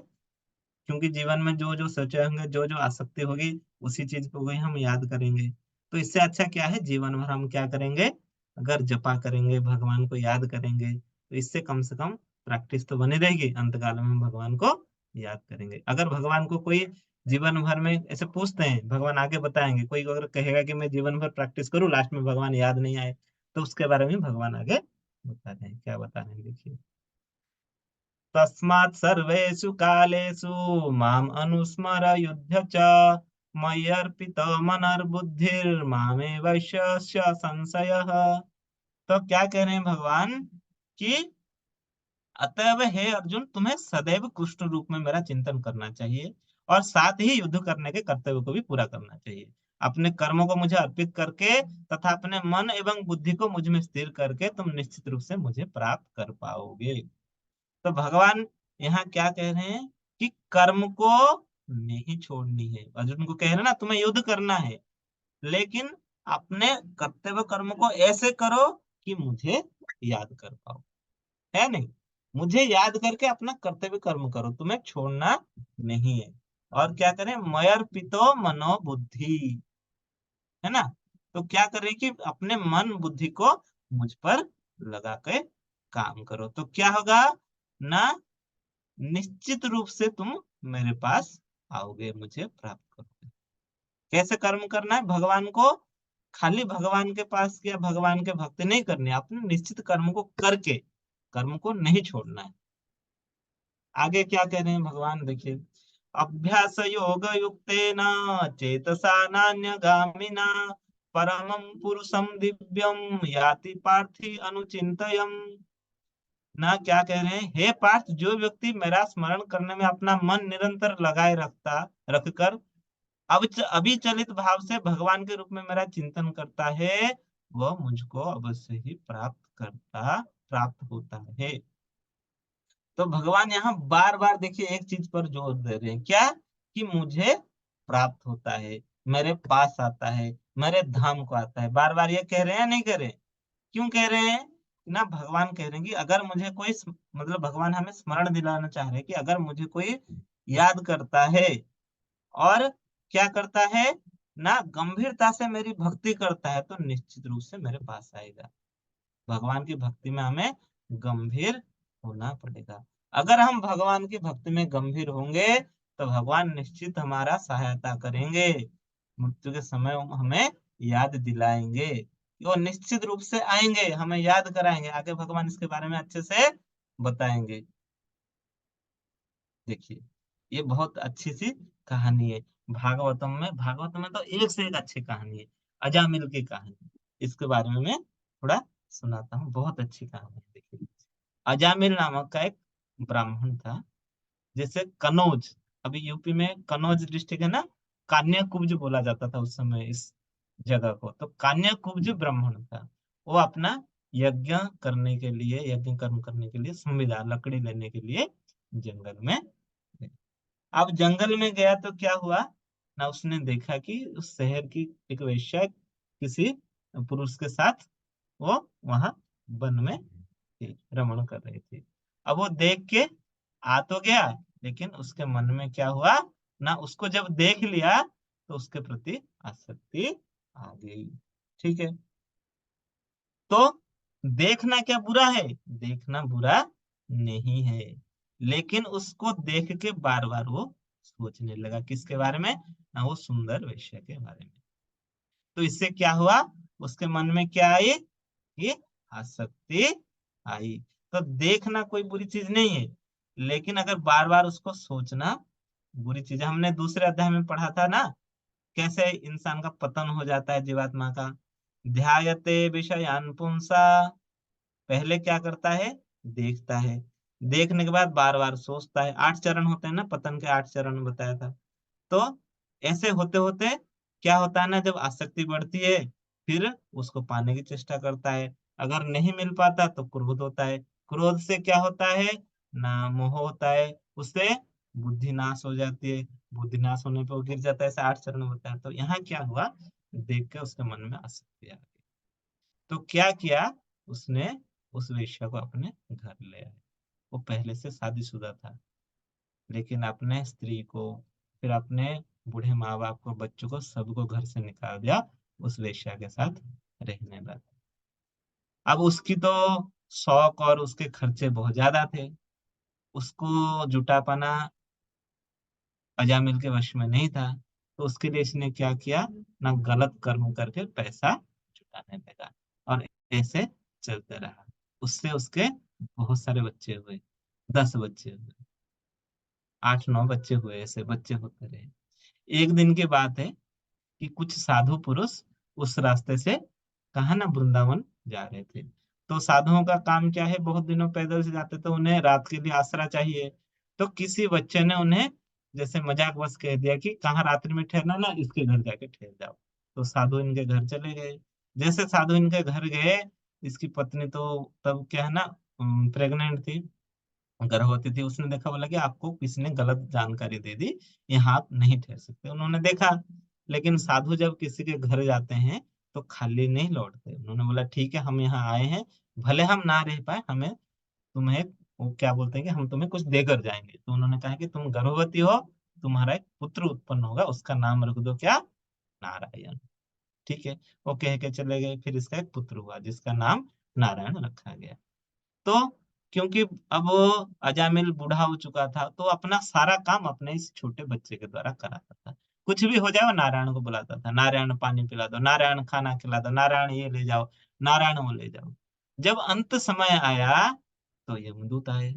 क्योंकि जीवन में जो जो सोचे होंगे, जो जो आसक्ति होगी, उसी चीज को ही हम याद करेंगे। तो इससे अच्छा क्या है, जीवन भर हम क्या करेंगे, अगर जपा करेंगे, भगवान को याद करेंगे, तो इससे कम से कम प्रैक्टिस तो बनी रहेगी, अंतकाल में हम भगवान को याद करेंगे। अगर भगवान को कोई जीवन भर में ऐसे पूछते हैं, भगवान आगे बताएंगे, कोई अगर कहेगा कि मैं जीवन भर प्रैक्टिस करूं, लास्ट में भगवान याद नहीं आए, तो उसके बारे में भगवान आगे बता रहे हैं, क्या बता रहे हैं देखिए। तस्मात् सर्वेषु कालेषु माम अनुस्मर युध्य च, मय्यर्पित मनर्बुद्धिर्मामे वैश्य संशयः। तो क्या कह रहे हैं भगवान कि अतएव हे अर्जुन, तुम्हें सदैव कृष्ण रूप में मेरा चिंतन करना चाहिए, और साथ ही युद्ध करने के कर्तव्य को भी पूरा करना चाहिए। अपने कर्मों को मुझे अर्पित करके तथा अपने मन एवं बुद्धि को मुझ में स्थिर करके तुम निश्चित रूप से मुझे प्राप्त कर पाओगे। तो भगवान यहाँ क्या कह रहे हैं कि कर्म को नहीं छोड़नी है। अर्जुन को कह रहे हैं ना, तुम्हें युद्ध करना है, लेकिन अपने कर्तव्य कर्म को ऐसे करो कि मुझे याद कर पाओ, है नहीं? मुझे याद करके अपना कर्तव्य कर्म करो, तुम्हें छोड़ना नहीं है। और क्या करें, मयर्पितो मनोबुद्धि, है ना? तो क्या करें कि अपने मन बुद्धि को मुझ पर लगा के काम करो, तो क्या होगा ना, निश्चित रूप से तुम मेरे पास आओगे, मुझे प्राप्त करोगे। कैसे कर्म करना है भगवान को, खाली भगवान के पास या भगवान के भक्ति नहीं करनी है, अपने निश्चित कर्म को करके कर्म को नहीं छोड़ना है। आगे क्या कह रहे हैं भगवान, देखिए, अभ्यास योग युक्तेन चेतसा नान्यगामिना परमं पुरुषं दिव्यम याति पार्थि अनुचिंतयम्। ना क्या कह रहे हैं, हे पार्थ, जो व्यक्ति मेरा स्मरण करने में अपना मन निरंतर लगाए रखकर अविचलित भाव से भगवान के रूप में मेरा चिंतन करता है, वह मुझको अवश्य ही प्राप्त होता है। तो भगवान यहाँ बार बार देखिए एक चीज पर जोर दे रहे हैं, क्या, कि मुझे प्राप्त होता है, मेरे पास आता है, मेरे धाम को आता है। बार बार ये कह रहे हैं, नहीं कह रहे? क्यों कह रहे हैं ना, भगवान कह रहे हैं कि अगर मुझे कोई मतलब भगवान हमें स्मरण दिलाना चाह रहे हैं कि अगर मुझे कोई याद करता है और क्या करता है ना, गंभीरता से मेरी भक्ति करता है, तो निश्चित रूप से मेरे पास आएगा। भगवान की भक्ति में हमें गंभीर होना पड़ेगा। अगर हम भगवान की भक्ति में गंभीर होंगे तो भगवान निश्चित हमारा सहायता करेंगे, मृत्यु के समय वो हमें याद दिलाएंगे, वो निश्चित रूप से आएंगे, हमें याद कराएंगे। आगे भगवान इसके बारे में अच्छे से बताएंगे। देखिए, ये बहुत अच्छी सी कहानी है भागवतम में तो एक से एक अच्छी कहानी है, अजामिल की कहानी। इसके बारे में मैं थोड़ा सुनाता हूँ, बहुत अच्छी कहानी है। देखिए, अजामिल नामक का एक ब्राह्मण था। जैसे कनौज, अभी यूपी में कनौज डिस्ट्रिक्ट है ना, कान्याकुब्ज बोला जाता था उस समय इस जगह को। तो कान्याकुब्ज ब्राह्मण था। वो अपना यज्ञ कर्म करने के लिए संविदा लकड़ी लेने के लिए जंगल में गए। अब जंगल में गया तो क्या हुआ ना, उसने देखा कि उस शहर की एक वेश्या किसी पुरुष के साथ वो वहां वन में रमण कर रही थी। अब वो देख के आ तो गया, लेकिन उसके मन में क्या हुआ ना, उसको जब देख लिया तो उसके प्रति आसक्ति आ गई। ठीक है, तो देखना क्या बुरा है, देखना बुरा नहीं है, लेकिन उसको देख के बार बार वो सोचने लगा, किसके बारे में ना, वो सुंदर वेश्या के बारे में। तो इससे क्या हुआ, उसके मन में क्या आई कि आसक्ति आई। तो देखना कोई बुरी चीज नहीं है, लेकिन अगर बार बार उसको सोचना बुरी चीज है। हमने दूसरे अध्याय में पढ़ा था ना, कैसे इंसान का पतन हो जाता है जीवात्मा का। ध्यायते विषयान पुंसा, पहले क्या करता है, देखता है, देखने के बाद बार बार सोचता है। 8 चरण होते हैं ना, पतन के 8 चरण बताया था। तो ऐसे होते होते क्या होता है ना, जब आसक्ति बढ़ती है फिर उसको पाने की चेष्टा करता है। अगर नहीं मिल पाता तो क्रोध होता है, क्रोध से क्या होता है ना, मोह होता है, उससे बुद्धि नाश हो जाती है, बुद्धि नाश होने पर वो गिर जाता है। ऐसे 8 चरण बताया। तो यहाँ क्या हुआ, देख के उसके मन में आसक्ति आ गई। तो क्या किया उसने, उस वेश्या को अपने घर ले आया। वो पहले से शादीशुदा था, लेकिन अपने स्त्री को, फिर अपने बूढ़े माँ बाप को, बच्चों को, सबको घर से निकाल दिया, उस वेश्या के साथ रहने लगा। अब उसकी तो शौक और उसके खर्चे बहुत ज्यादा थे, उसको जुटा पाना अजामिल के वश में नहीं था। तो उसके लिए इसने क्या किया ना, गलत कर्म करके पैसा जुटाने लगा, और ऐसे चलते रहा। उससे उसके बहुत सारे बच्चे हुए, 10 बच्चे हुए, 8 9 बच्चे हुए, ऐसे बच्चे होते रहे। एक दिन की बात है कि कुछ साधु पुरुष उस रास्ते से कहा ना, वृंदावन जा रहे थे। तो साधुओं का काम क्या है, बहुत दिनों पैदल से जाते तो उन्हें रात के लिए आसरा चाहिए। तो किसी बच्चे ने उन्हें जैसे मजाक बस कह दिया कि कहाँ रात्रि में ठहरना ना, इसके घर जाके ठहर जाओ। तो साधु इनके घर चले गए। जैसे साधु इनके घर गए, इसकी पत्नी तो तब क्या है ना, प्रेग्नेंट थी, गर्भवती थी। उसने देखा, बोला कि आपको किसी ने गलत जानकारी दे दी, यहाँ आप नहीं ठहर सकते। उन्होंने देखा लेकिन साधु जब किसी के घर जाते हैं तो खाली नहीं लौटते। उन्होंने बोला ठीक है, हम यहाँ आए हैं, भले हम ना रह पाए, हमें तुम्हें, वो क्या बोलते हैं कि हम तुम्हें कुछ देकर जाएंगे। तो उन्होंने कहा कि तुम गर्भवती हो, तुम्हारा एक पुत्र उत्पन्न होगा, उसका नाम रख दो क्या, नारायण। ठीक है, वो कह के चले गए। फिर इसका एक पुत्र हुआ जिसका नाम नारायण रखा गया। तो क्योंकि अब अजामिल बूढ़ा हो चुका था, तो अपना सारा काम अपने इस छोटे बच्चे के द्वारा कराता था। कुछ भी हो जाए वो नारायण को बुलाता था, नारायण पानी पिला दो, नारायण खाना खिला दो, नारायण ये ले जाओ, नारायण वो ले जाओ। जब अंत समय आया तो यमदूत आए।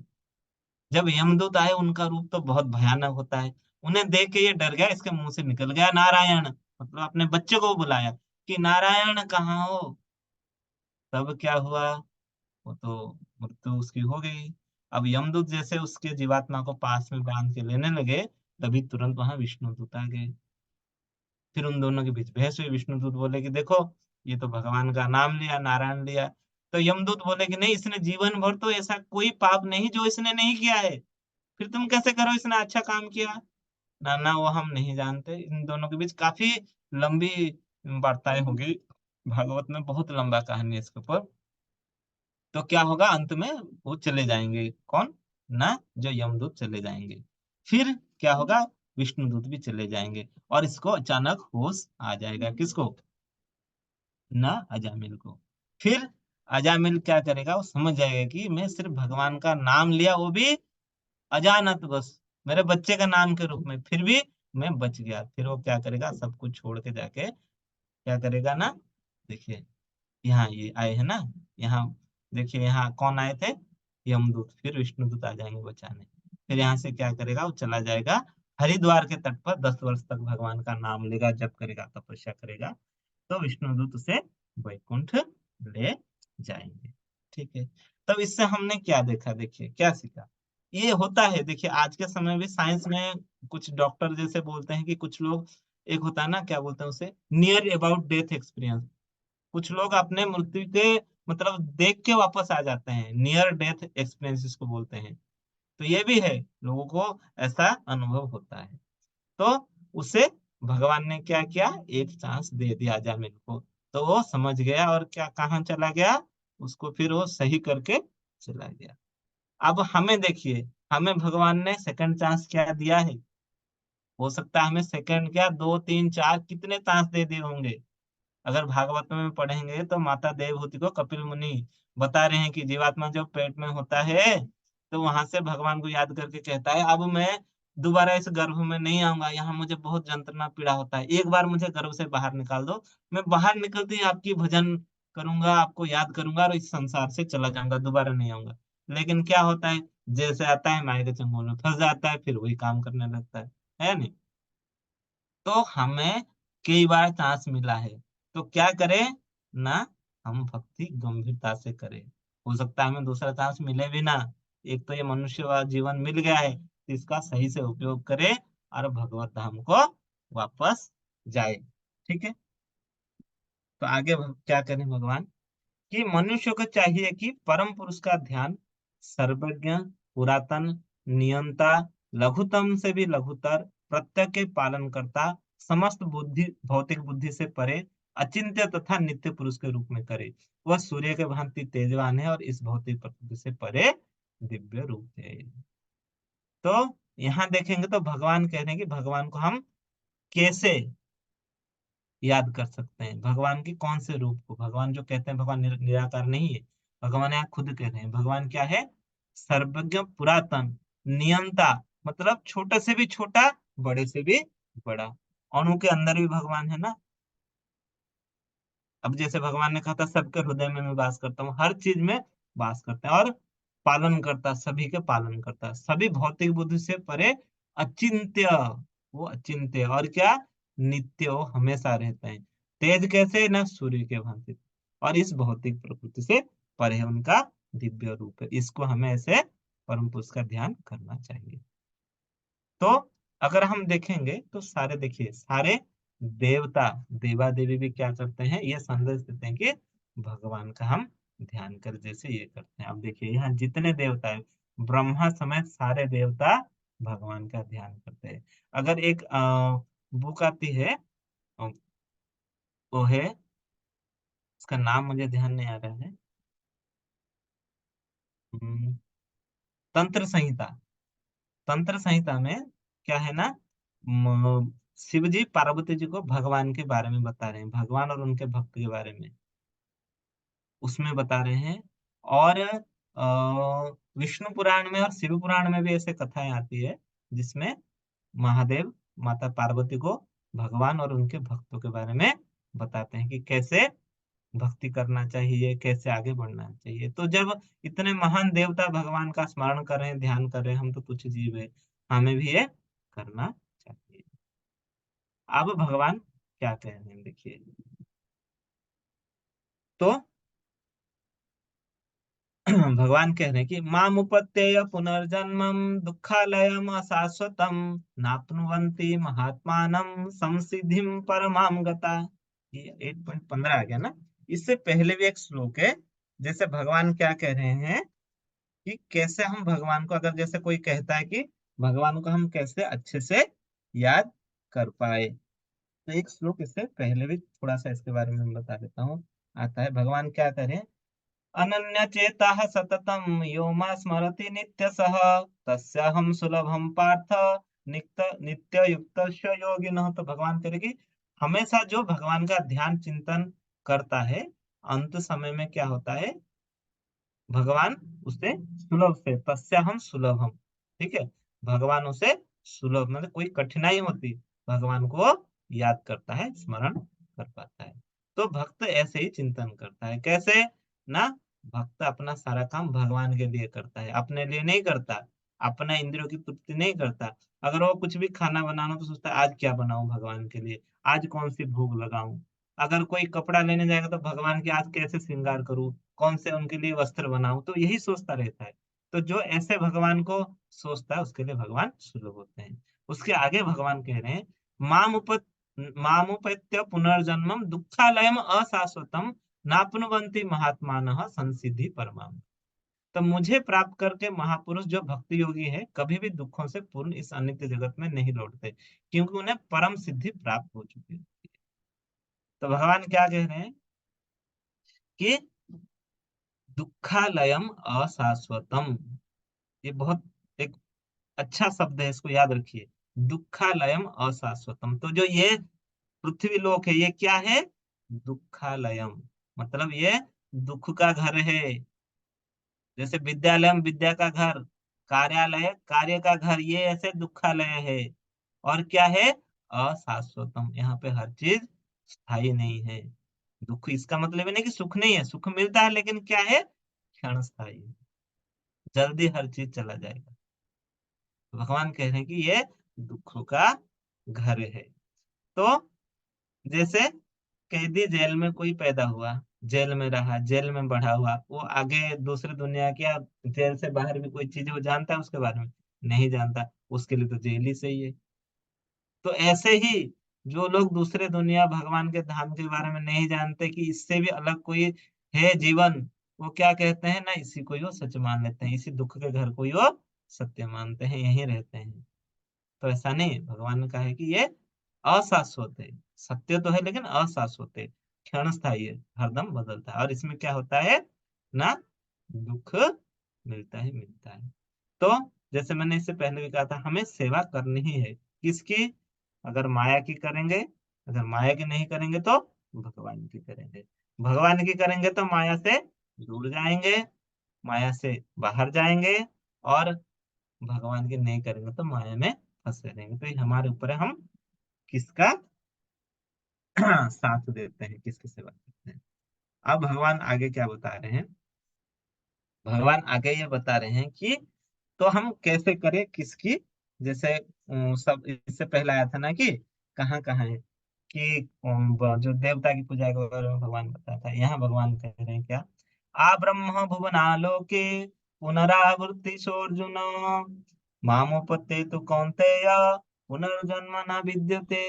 जब यमदूत आए, उनका रूप तो बहुत भयानक होता है। उन्हें देख के ये डर गया, इसके मुंह से निकल गया नारायण, मतलब अपने बच्चे को बुलाया कि नारायण कहाँ हो। तब क्या हुआ, वो तो मृत्यु उसकी हो गई। अब यमदूत जैसे उसके जीवात्मा को पास में बांध के लेने लगे, तभी तुरंत वहां विष्णुदूत आ गए। फिर उन दोनों के बीच बहस हुई। विष्णुदूत बोले कि देखो, ये तो भगवान का नाम लिया, नारायण लिया। तो यमदूत बोले कि नहीं, इसने जीवन भर तो ऐसा कोई पाप नहीं जो इसने नहीं किया है, फिर तुम कैसे करो इसने अच्छा काम किया। ना ना, वो हम नहीं जानते। इन दोनों के बीच काफी लंबी वार्ताएं हो गई। भागवत में बहुत लंबा कहानी है इसके ऊपर। तो क्या होगा अंत में, वो चले जाएंगे, कौन, ना, जो यमदूत चले जाएंगे। फिर क्या होगा, विष्णुदूत भी चले जाएंगे, और इसको अचानक होश आ जाएगा, किसको, ना, अजामिल को। फिर अजामिल क्या करेगा, वो समझ जाएगा कि मैं सिर्फ भगवान का नाम लिया, वो भी अजानत बस, मेरे बच्चे का नाम के रूप में, फिर भी मैं बच गया। फिर वो क्या करेगा, सब कुछ छोड़ के जाके क्या करेगा ना, देखिए, यहाँ ये आए हैं ना, यहाँ देखिए, यहाँ कौन आए थे, यमदूत। फिर विष्णुदूत आ जाएंगे बचाने। फिर यहाँ से क्या करेगा, वो चला जाएगा हरिद्वार के तट पर, 10 वर्ष तक भगवान का नाम लेगा, जप करेगा, तपस्या करेगा। तो विष्णुदूत उसे वैकुंठ ले जाएंगे। ठीक है। तब इससे हमने क्या देखा, देखिए क्या सीखा। ये होता है, देखिए आज के समय में साइंस में कुछ डॉक्टर जैसे बोलते हैं कि कुछ लोग, एक होता है ना, क्या बोलते हैं उसे, नियर अबाउट डेथ एक्सपीरियंस। कुछ लोग अपने मृत्यु के, मतलब देख के वापस आ जाते हैं, नियर डेथ एक्सपीरियंस इसको बोलते हैं। तो ये भी है, लोगों को ऐसा अनुभव होता है। तो उसे भगवान ने क्या किया, एक चांस दे दिया जामिल को। तो वो समझ गया, और क्या, कहाँ चला गया, उसको फिर वो सही करके चला गया। अब हमें देखिए, हमें भगवान ने सेकंड चांस क्या दिया है। हो सकता है हमें सेकंड क्या, 2 3 4 कितने चांस दे दिए होंगे। अगर भागवत में पढ़ेंगे तो माता देवहूति को कपिल मुनि बता रहे हैं कि जीवात्मा जब पेट में होता है, तो वहां से भगवान को याद करके कहता है, अब मैं दोबारा इस गर्भ में नहीं आऊंगा, यहाँ मुझे बहुत यंत्रणा पीड़ा होता है, एक बार मुझे गर्भ से बाहर निकाल दो, मैं बाहर निकलते ही आपकी भजन करूंगा, आपको याद करूंगा, और इस संसार से चला जाऊंगा, दोबारा नहीं आऊंगा। लेकिन क्या होता है, जैसे आता है माया के चंगुल में फंस जाता है, फिर वही काम करने लगता है नहीं। तो हमें कई बार चांस मिला है, तो क्या करें ना, हम भक्ति गंभीरता से करें। हो सकता है हमें दूसरा चांस मिले भी ना, एक तो ये मनुष्य वाला जीवन मिल गया है, तो इसका सही से उपयोग करें, और भगवत धाम को वापस जाए। ठीक है। तो आगे क्या करें भगवान, कि मनुष्य को चाहिए कि परम पुरुष का ध्यान, सर्वज्ञ, पुरातन, नियंता, लघुतम से भी लघुतर, प्रत्यय के पालन करता, समस्त बुद्धि, भौतिक बुद्धि से परे, अचिंत्य तथा नित्य पुरुष के रूप में करे। वह सूर्य के भांति तेजवान है, और इस भौतिक प्रकृति से परे दिव्य रूप है। तो यहाँ देखेंगे तो भगवान कह रहे हैं कि भगवान को हम कैसे याद कर सकते हैं, भगवान के कौन से रूप को। भगवान जो कहते हैं भगवान निराकार नहीं है, भगवान यहाँ खुद कह रहे हैं भगवान क्या है, सर्वज्ञ, पुरातन, नियंता, मतलब छोटे से भी छोटा, बड़े से भी बड़ा। अणु के अंदर भी भगवान है ना। अब जैसे भगवान ने कहा था सबके हृदय में मैं वास करता हूँ, हर चीज में वास करता है, और पालन करता, सभी के पालन करता, सभी भौतिक बुद्धि से परे, अचिंत्य, वो अचिंत्य, और क्या, नित्य, वो हमेशा रहता है। तेज कैसे ना, सूर्य के भांति, और इस भौतिक प्रकृति से परे है, उनका दिव्य रूप है। इसको हमें ऐसे परम पुरुष का ध्यान करना चाहिए। तो अगर हम देखेंगे तो सारे, देखिए सारे देवता, देवा देवी भी क्या करते हैं, ये संदेश देते हैं कि भगवान का हम ध्यान कर, जैसे ये करते हैं। अब देखिए यहाँ जितने देवता है, ब्रह्मा समेत सारे देवता भगवान का ध्यान करते हैं। अगर एक बुक आती है, अ, वो है, उसका नाम मुझे ध्यान नहीं आ रहा है। हम्म, तंत्र संहिता। तंत्र संहिता में क्या है ना, शिव जी पार्वती जी को भगवान के बारे में बता रहे हैं, भगवान और उनके भक्त के बारे में उसमें बता रहे हैं। और विष्णु पुराण में और शिव पुराण में भी ऐसे कथाएं आती है जिसमें महादेव माता पार्वती को भगवान और उनके भक्तों के बारे में बताते हैं कि कैसे भक्ति करना चाहिए, कैसे आगे बढ़ना चाहिए। तो जब इतने महान देवता भगवान का स्मरण कर रहे हैं, ध्यान कर रहे हैं, हम तो कुछ जीव है, हमें भी ये करना चाहिए। अब भगवान क्या कह रहे हैं देखिए। तो भगवान कह रहे हैं कि माम उपत्यय पुनर्जन्मम दुखालयम अशाश्वतम नाप्नुवन्ति महात्मानम संसिधिम परमाम गता। ये 8.15 आ गया ना। इससे पहले भी एक श्लोक है, जैसे भगवान क्या कह रहे हैं कि कैसे हम भगवान को, अगर जैसे कोई कहता है कि भगवान को हम कैसे अच्छे से याद कर पाए, तो एक श्लोक इससे पहले भी थोड़ा सा इसके बारे में मैं बता देता हूँ। आता है, भगवान क्या करें, अनन्यचेताः सततं यो मां स्मरति नित्यसः तस्याहं सुलभं पार्थ नित्ययुक्तस्य योगिनः। तो भगवान करेगी, हमेशा जो भगवान का ध्यान चिंतन करता है, अंत समय में क्या होता है, भगवान उसे सुलभ से, तस्याहम सुलभम, ठीक है, भगवान उसे सुलभ मतलब कोई कठिनाई होती, भगवान को याद करता है, स्मरण कर पाता है। तो भक्त ऐसे ही चिंतन करता है, कैसे ना, भक्त अपना सारा काम भगवान के लिए करता है, अपने लिए नहीं करता, अपना इंद्रियों की तृप्ति नहीं करता। अगर वो कुछ भी खाना बनाना तो सोचता है आज क्या बनाऊं भगवान के लिए, आज कौन सी भोग लगाऊं। अगर कोई कपड़ा लेने जाएगा तो भगवान के आज कैसे श्रृंगार करूं, कौन से उनके लिए वस्त्र बनाऊं, तो यही सोचता रहता है। तो जो ऐसे भगवान को सोचता है उसके लिए भगवान सुलभ होते हैं। उसके आगे भगवान कह रहे हैं, मामुप मामुपैत्य पुनर्जन्मम दुखालयम अशाश्वतम नाप्नुवन्ति महात्मानः संसिद्धि परमाम। तो मुझे प्राप्त करके महापुरुष जो भक्ति योगी है कभी भी दुखों से पूर्ण इस अनित्य जगत में नहीं लौटते, क्योंकि उन्हें परम सिद्धि प्राप्त हो चुकी है। तो भगवान क्या कह रहे हैं कि दुखालयम अशाश्वतम, ये बहुत एक अच्छा शब्द है, इसको याद रखिए। दुखालयम अशाश्वतम, तो जो ये पृथ्वी लोक है ये क्या है, दुखालयम, मतलब ये दुख का घर है। जैसे विद्यालयम विद्या का घर, कार्यालय कार्य का घर, ये ऐसे दुखालय है। और क्या है, अशाश्वतम, यहाँ पे हर चीज स्थायी नहीं है। दुख इसका मतलब है नहीं कि सुख नहीं है, सुख मिलता है, लेकिन क्या है, क्षण स्थायी है, जल्दी हर चीज चला जाएगा। भगवान कह रहे हैं कि ये दुखों का घर है। तो जैसे कैदी जेल में कोई पैदा हुआ, जेल में रहा, जेल में बढ़ा हुआ, वो आगे दूसरी दुनिया क्या, जेल से बाहर भी कोई चीज वो जानता है उसके बारे में, नहीं जानता, उसके लिए तो जेल ही सही है। तो ऐसे ही जो लोग दूसरे दुनिया भगवान के धाम के बारे में नहीं जानते कि इससे भी अलग कोई है जीवन, वो क्या कहते हैं ना, इसी को ही वो सच मान लेते हैं, इसी दुख के घर को ही वो सत्य मानते हैं, यहीं रहते हैं। तो ऐसा नहीं, भगवान ने कहा है कि ये अशाश्वत है, सत्य तो है लेकिन अशाश्वत है, क्षण स्थायी है, हरदम बदलता है, और इसमें क्या होता है ना, दुख मिलता है। तो जैसे मैंने इससे पहले भी कहा था, हमें सेवा करनी ही है, किसकी, अगर माया की करेंगे, अगर माया की नहीं करेंगे तो भगवान की करेंगे, भगवान की करेंगे तो माया से दूर जाएंगे, माया से बाहर जाएंगे, और भगवान की नहीं करेंगे तो माया में फंसे रहेंगे। तो ये हमारे ऊपर है, हम किसका साथ देते हैं, किसकी सेवा करते हैं। अब भगवान आगे क्या बता रहे हैं, भगवान आगे ये बता रहे हैं कि तो हम कैसे करें किसकी, जैसे सब इससे पहले आया था ना कि कहाँ कहाँ है कि जो देवता की पूजा के बारे में भगवान बताया था, यहाँ भगवान कह रहे हैं क्या, आ ब्रह्म भुवनालोके पुनरावृत्ति सोऽर्जुन मामुपते तो कौन्तेय पुनर्जन्म न विद्यते।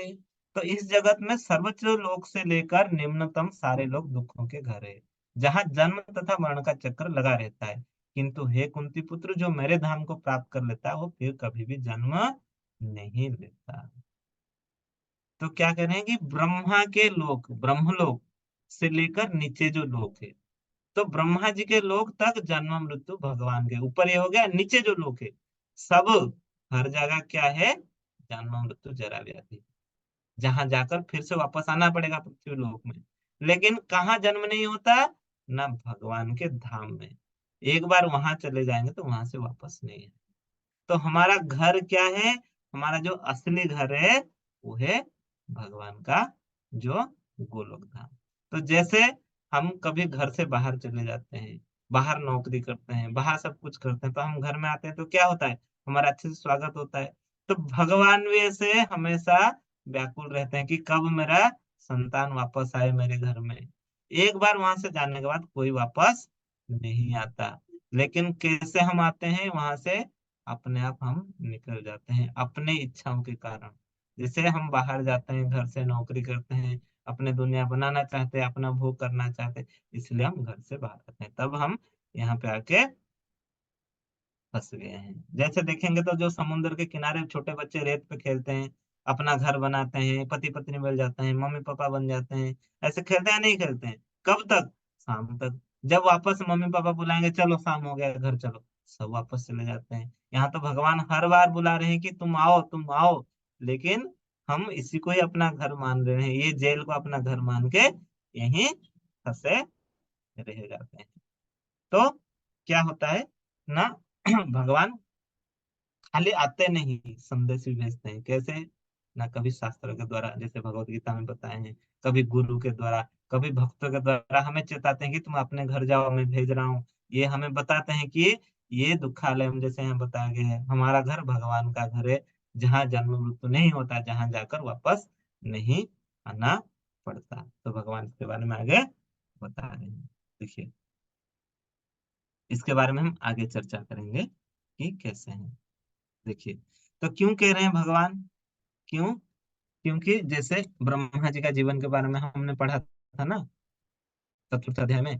तो इस जगत में सर्वोच्च लोक से लेकर निम्नतम सारे लोग दुखों के घर है, जहाँ जन्म तथा मरण का चक्र लगा रहता है, किंतु हे कुंती पुत्र, जो मेरे धाम को प्राप्त कर लेता है वो फिर कभी भी जन्म नहीं लेता। तो क्या कह रहे हैं कि ब्रह्मा के लोक, ब्रह्मलोक से लेकर नीचे जो लोक है, तो ब्रह्मा जी के लोक तक जन्म मृत्यु भगवान के ऊपर, ये हो गया। नीचे जो लोक है सब, हर जगह क्या है, जन्म मृत्यु जरा व्याधि, जहां जाकर फिर से वापस आना पड़ेगा पृथ्वी लोक में। लेकिन कहाँ जन्म नहीं होता, ना भगवान के धाम में। एक बार वहां चले जाएंगे तो वहां से वापस नहीं है। तो हमारा घर क्या है, हमारा जो असली घर है वो है भगवान का जो गोलोक धाम। तो जैसे हम कभी घर से बाहर चले जाते हैं, बाहर नौकरी करते हैं, बाहर सब कुछ करते हैं, तो हम घर में आते हैं तो क्या होता है, हमारा अच्छे से स्वागत होता है। तो भगवान भी ऐसे हमेशा व्याकुल रहते हैं कि कब मेरा संतान वापस आए मेरे घर में। एक बार वहां से जाने के बाद कोई वापस नहीं आता। लेकिन कैसे हम आते हैं वहां से, अपने आप हम निकल जाते हैं अपने इच्छाओं के कारण। जैसे हम बाहर जाते हैं, घर से नौकरी करते हैं, अपने दुनिया बनाना चाहते हैं, अपना भोग करना चाहते हैं, इसलिए हम घर से बाहर आते हैं, तब हम यहाँ पे आके फंस गए हैं। जैसे देखेंगे तो जो समुद्र के किनारे छोटे बच्चे रेत पे खेलते हैं, अपना घर बनाते हैं, पति पत्नी मिल जाते हैं, मम्मी पापा बन जाते हैं, ऐसे खेलते हैं नहीं खेलते हैं, कब तक, शाम तक। जब वापस मम्मी पापा बुलाएंगे, चलो शाम हो गया घर चलो, सब वापस चले जाते हैं। यहाँ तो भगवान हर बार बुला रहे हैं कि तुम आओ तुम आओ, लेकिन हम इसी को ही अपना घर मान रहे हैं, ये जेल को अपना घर मान के यहीं फंसे रह जाते हैं। तो क्या होता है ना, भगवान खाली आते नहीं, संदेश भी भेजते हैं। कैसे, ना कभी शास्त्र के द्वारा, जैसे भगवत गीता में बताए हैं, कभी गुरु के द्वारा, कभी भक्तों के द्वारा हमें चेताते हैं कि तुम अपने घर जाओ, मैं भेज रहा हूँ। ये हमें बताते हैं कि ये दुखालय, हम जैसे यहाँ बताया गया है, हमारा घर भगवान का घर है, जहाँ जन्म मृत्यु नहीं होता, जहाँ जाकर वापस नहीं आना पड़ता। तो भगवान इसके बारे में आगे बता रहे हैं। देखिए, इसके बारे में हम आगे चर्चा करेंगे कि कैसे हैं। देखिए, तो क्यों कह रहे हैं भगवान, क्यों, क्योंकि जैसे ब्रह्मा जी का जीवन के बारे में हमने पढ़ा था ना, चतुर्थ अध्याय में,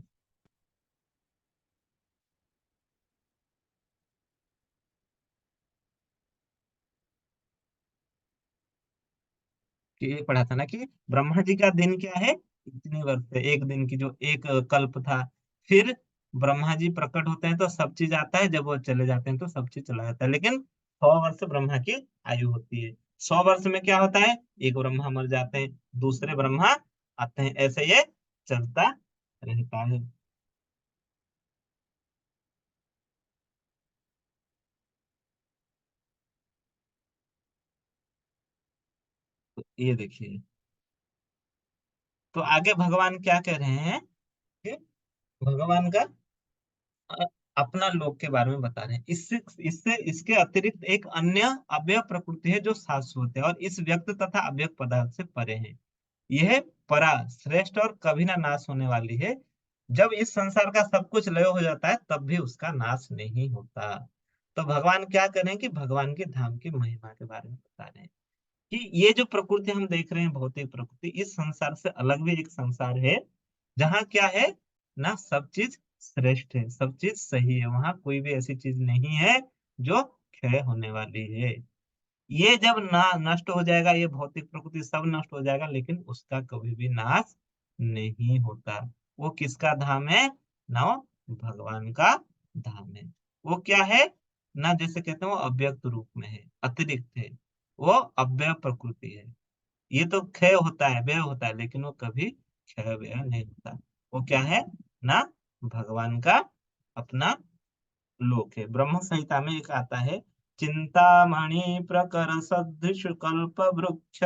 कि ये पढ़ा था ना कि ब्रह्मा जी का दिन क्या है, इतनी वर्ष है, एक दिन की जो एक कल्प था। फिर ब्रह्मा जी प्रकट होते हैं तो सब चीज आता है, जब वो चले जाते हैं तो सब चीज चला जाता है। लेकिन 100 वर्ष ब्रह्मा की आयु होती है। 100 वर्ष में क्या होता है, एक ब्रह्मा मर जाते हैं, दूसरे ब्रह्मा आते हैं, ऐसे ये चलता रहता है। तो ये देखिए, तो आगे भगवान क्या कह रहे हैं कि भगवान का अ, अपना लोक के बारे में बता रहे हैं। इससे इससे इसके अतिरिक्त एक अन्य अव्यय प्रकृति है जो शाश्वत है और इस व्यक्त तथा अव्यक्त पदार्थ से परे है। यह परा, श्रेष्ठ और कभी ना नाश होने वाली है। जब इस संसार का सब कुछ लय हो जाता है तब भी उसका नाश नहीं होता। तो भगवान क्या करें कि भगवान के धाम की महिमा के बारे में बता रहे हैं कि ये जो प्रकृति हम देख रहे हैं, भौतिक प्रकृति, इस संसार से अलग भी एक संसार है, जहाँ क्या है ना, सब चीज श्रेष्ठ है, सब चीज सही है, वहां कोई भी ऐसी चीज नहीं है जो क्षय होने वाली है। ये जब ना नष्ट हो जाएगा, ये भौतिक प्रकृति सब नष्ट हो जाएगा, लेकिन उसका कभी भी नाश नहीं होता। वो किसका धाम है ना, वो भगवान का धाम है। वो क्या है ना, जैसे कहते हैं वो अव्यक्त रूप में है, अतिरिक्त है, वो अव्यय प्रकृति है। ये तो क्षय होता है, व्यय होता है, लेकिन वो कभी क्षय व्यय नहीं होता। वो क्या है ना, भगवान का अपना लोक है। ब्रह्म संहिता में एक आता है, चिंतामणि प्रकर सदृश कल्प वृक्ष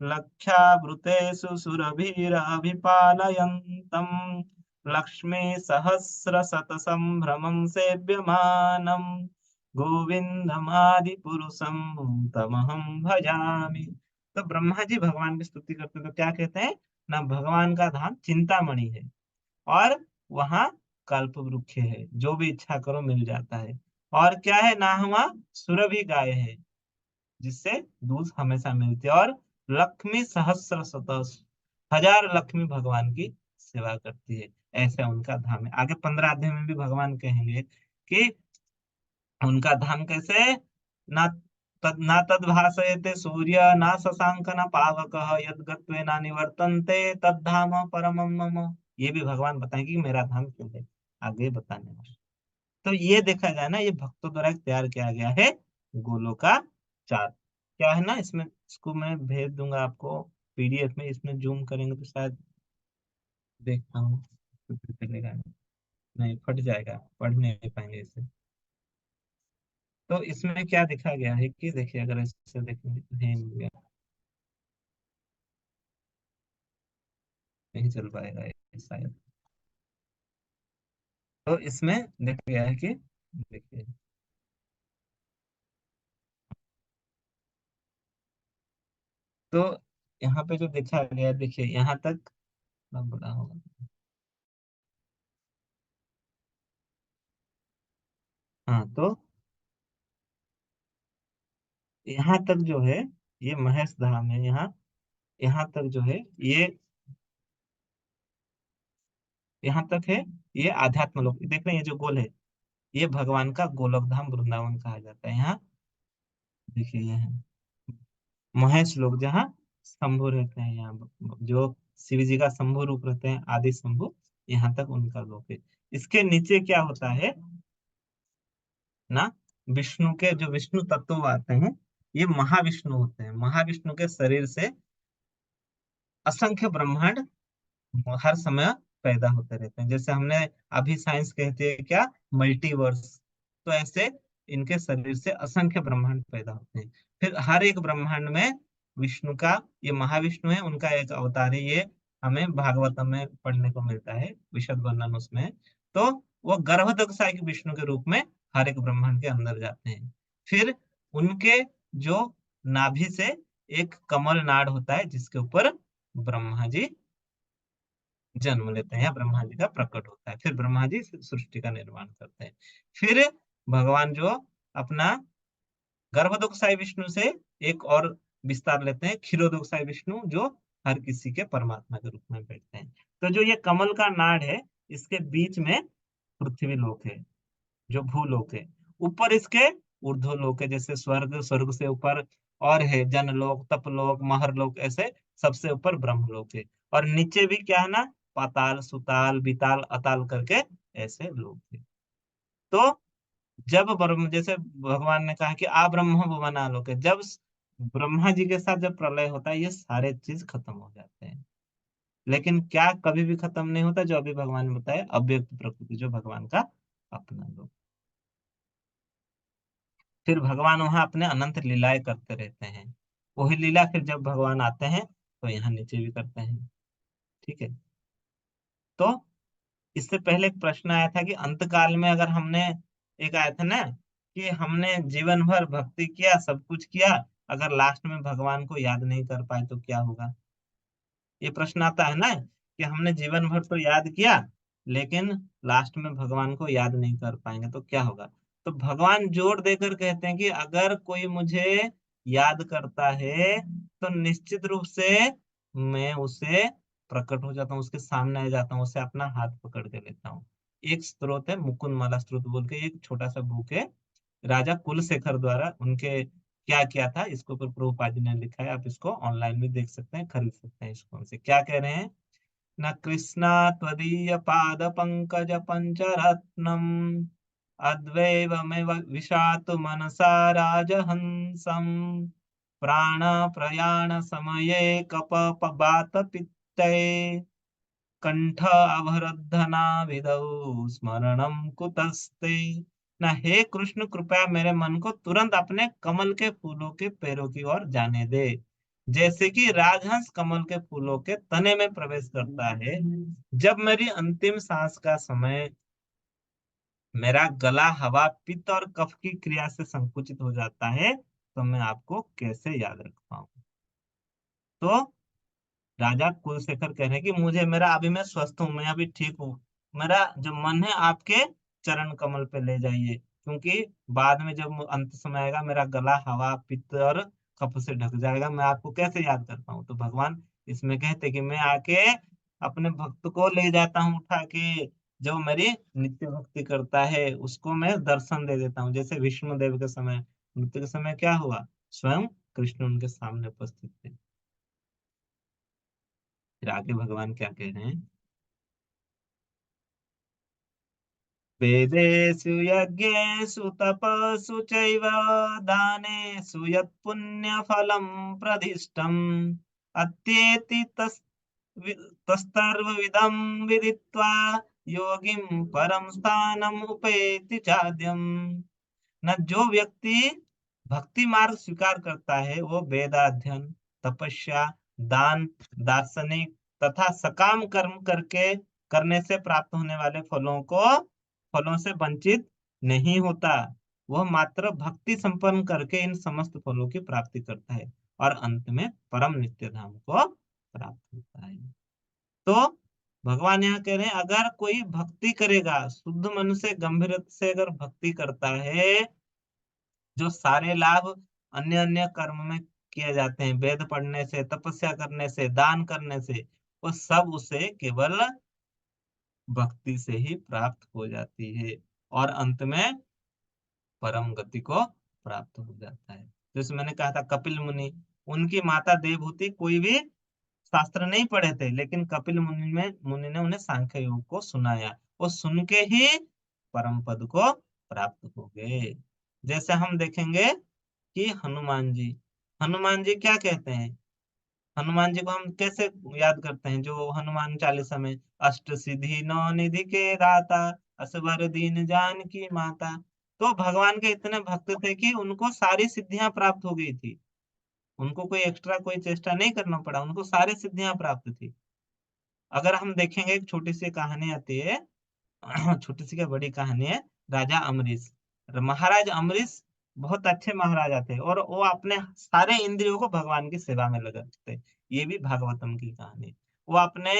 लक्षावृतेषु सुरभिरभिपालयन्तम् लक्ष्मी सहस्र शत संभ्रमं सेव्यमानम् गोविंदमादि पुरुषम तमहम भजामि। तो ब्रह्मा जी भगवान की स्तुति करते हैं तो क्या कहते हैं ना, भगवान का धाम चिंतामणि है, और वहाँ कल्प वृक्ष है, जो भी इच्छा करो मिल जाता है। और क्या है ना, वहाँ सुरभि गाय है, जिससे दूध हमेशा मिलती है। और लक्ष्मी सहस्र शतस, हजार लक्ष्मी भगवान की सेवा करती है। ऐसा उनका धाम है। आगे 15 अध्याय में भी भगवान कहेंगे कि उनका धाम कैसे ना, तद न तद भासयते सूर्य न शशांक न पावकः यद् गत्वेन निवर्तन्ते तद्धाम परमं मम। ये भी भगवान बताएंगे कि मेरा धाम क्यों है, आगे बताने वाले। तो ये देखा जाए ना, ये भक्तों द्वारा तैयार किया गया है गोलोकाचार। क्या है ना इसमें, इसको मैं भेज दूंगा आपको पीडीएफ में, इसमें जूम करेंगे तो शायद, देखता हूँ तो फिर चलेगा नहीं, फट जाएगा, पढ़ नहीं पाएंगे इसे। तो इसमें क्या दिखा गया है कि देखिए, अगर इसे देखेंगे तो नहीं मिल गया, नहीं चल पाएगा ये शायद। तो इसमें देखा गया है कि, देखिए, तो यहाँ पे जो देखा गया है, देखिए यहाँ तक कितना बड़ा होगा। हाँ, तो यहाँ तक जो है ये महेश धाम है। यहाँ यहाँ तक जो है ये, यहाँ तक है ये आध्यात्म लोक। देख रहे हैं ये जो गोल है, ये भगवान का गोलक धाम वृंदावन कहा जाता है। यहाँ देखिए ये है महेश लोक, जहाँ शंभु रहते हैं। यहाँ जो शिव जी का शंभु रूप रहते हैं, आदि शंभु, यहाँ तक उनका लोक है। इसके नीचे क्या होता है ना, विष्णु के जो विष्णु तत्व आते हैं, ये महाविष्णु होते हैं। महाविष्णु के शरीर से असंख्य ब्रह्मांड हर समय पैदा होते रहते हैं। जैसे हमने अभी साइंस कहती है क्या, मल्टीवर्स, तो ऐसे इनके शरीर से असंख्य ब्रह्मांड पैदा होते हैं। फिर हर एक ब्रह्मांड में विष्णु का, ये महाविष्णु है, उनका एक अवतार है। ये हमें भागवत में पढ़ने को मिलता है, विशद वर्णन उसमें है। तो वो गर्भोदकशाही के विष्णु के रूप में हर एक ब्रह्मांड के अंदर जाते हैं। फिर उनके जो नाभि से एक कमल नाड़ होता है, जिसके ऊपर ब्रह्मा जी जन्म लेते हैं, ब्रह्मा जी का प्रकट होता है। फिर ब्रह्मा जी सृष्टि का निर्माण करते हैं। फिर भगवान जो अपना गर्भोदकशाही विष्णु से एक और विस्तार लेते हैं, क्षीरोदकशाही विष्णु, जो हर किसी के परमात्मा के रूप में बैठते हैं। तो जो ये कमल का नाड़ है, इसके बीच में पृथ्वी लोक है, जो भूलोक है। ऊपर इसके ऊर्ध्वलोक है, जैसे स्वर्ग, स्वर्ग से ऊपर और है जनलोक, तपलोक, महरलोक, ऐसे सबसे ऊपर ब्रह्मलोक है। और नीचे भी क्या है ना, पाताल, सुताल, बिताल, अताल करके ऐसे लोक है। तो जब ब्रह्म, जैसे भगवान ने कहा कि आ ब्रह्म भुवना लोके, जब ब्रह्मा जी के साथ जब प्रलय होता है, ये सारे चीज खत्म हो जाते हैं। लेकिन क्या कभी भी खत्म नहीं होता, जो अभी भगवान ने बताया, अव्यक्त प्रकृति जो भगवान का अपना लोक। फिर भगवान वहां अपने अनंत लीलाएं करते रहते हैं। वही लीला फिर जब भगवान आते हैं तो यहाँ नीचे भी करते हैं। ठीक है। तो इससे पहले एक प्रश्न आया था कि अंत काल में अगर हमने, एक आया था ना कि हमने जीवन भर भक्ति किया, सब कुछ किया, अगर लास्ट में भगवान को याद नहीं कर पाए तो क्या होगा। ये प्रश्न आता है ना कि हमने जीवन भर तो याद किया, लेकिन लास्ट में भगवान को याद नहीं कर पाएंगे तो क्या होगा। तो भगवान जोर देकर कहते हैं कि अगर कोई मुझे याद करता है तो निश्चित रूप से मैं उसे प्रकट हो जाता हूँ, उसके सामने आ जाता हूँ, उसे अपना हाथ पकड़ के लेता हूँ। एक स्त्रोत है मुकुंद माला स्त्रोत बोल के, एक छोटा सा बुक है, राजा कुलशेखर द्वारा उनके क्या किया था, इसके ऊपर प्रभुपाद जी ने लिखा है। आप इसको ऑनलाइन भी देख सकते हैं, खरीद सकते हैं। इसको हमसे क्या कह रहे हैं, न कृष्णा त्वदीय पाद पंकज पंचरत्नम अद्वैवमेव विशातु मनसा राजहंसम प्राण प्रयाण समये कपपबात पित्ते कंठ अवरुद्धना विदौ स्मरणम कुतस्ते। न हे कृष्ण, कृपया मेरे मन को तुरंत अपने कमल के फूलों के पैरों की ओर जाने दे, जैसे कि राजहंस कमल के फूलों के तने में प्रवेश करता है। जब मेरी अंतिम सांस का समय, मेरा गला हवा, पित्त और कफ की क्रिया से संकुचित हो जाता है, तो मैं आपको कैसे याद रख पाऊं। तो राजा कुलशेखर कह रहे हैं कि मुझे, मेरा अभी मैं स्वस्थ हूँ, मैं अभी ठीक हूँ, मेरा जो मन है आपके चरण कमल पे ले जाइए, क्योंकि बाद में जब अंत समय आएगा, मेरा गला हवा, पित्त और कफ से ढक जाएगा, मैं आपको कैसे याद कर पाऊँ। तो भगवान इसमें कहते कि मैं आके अपने भक्त को ले जाता हूँ उठा के, जो मेरी नित्य भक्ति करता है उसको मैं दर्शन दे देता हूँ, जैसे विष्णु देव के समय मृत्यु के समय क्या हुआ, स्वयं कृष्ण उनके सामने उपस्थित थे। फिर आगे भगवान क्या कह रहे हैं, वेदेषु यज्ञेषु तपस्सु चैव दानेषु यत्पुण्यफलं प्रदिष्टम् अत्येति तस्तर्वविदं विदित्वा योगिं परम स्थानम उपेति चाद्यम। न जो व्यक्ति भक्ति मार्ग स्वीकार करता है वो वेदाध्ययन, तपस्या, दान, दार्शनिक तथा सकाम कर्म करके करने से प्राप्त होने वाले फलों से वंचित नहीं होता। वह मात्र भक्ति संपन्न करके इन समस्त फलों की प्राप्ति करता है और अंत में परम नित्य धाम को प्राप्त होता है। तो भगवान यहाँ कह रहे हैं अगर कोई भक्ति करेगा, शुद्ध मन से गंभीर से अगर भक्ति करता है, जो सारे लाभ अन्य अन्य कर्म में किए जाते हैं, वेद पढ़ने से, तपस्या करने से, दान करने से, वो सब उसे केवल भक्ति से ही प्राप्त हो जाती है और अंत में परम गति को प्राप्त हो जाता है। जैसे मैंने कहा था कपिल मुनि, उनकी माता देवहूति कोई भी शास्त्र नहीं पढ़े थे, लेकिन कपिल मुनि ने उन्हें सांख्य योग को सुनाया, वो सुन के ही परम पद को प्राप्त हो गए। जैसे हम देखेंगे कि हनुमान जी क्या कहते हैं, हनुमान जी को हम कैसे याद करते हैं, जो हनुमान चालीसा में अष्ट सिद्धि नौ निधि के दाता असबर दीन जानकी माता। तो भगवान के इतने भक्त थे कि उनको सारी सिद्धियां प्राप्त हो गई थी, उनको कोई एक्स्ट्रा कोई चेष्टा नहीं करना पड़ा, उनको सारी सिद्धियां प्राप्त थी। अगर हम देखेंगे एक छोटी सी कहानी आती है, छोटी सी क्या बड़ी कहानी है, राजा अमरीश। महाराज अमरीश बहुत अच्छे महाराजा थे और वो अपने सारे इंद्रियों को भगवान की सेवा में लगाते थे। ये भी भागवतम की कहानी। वो अपने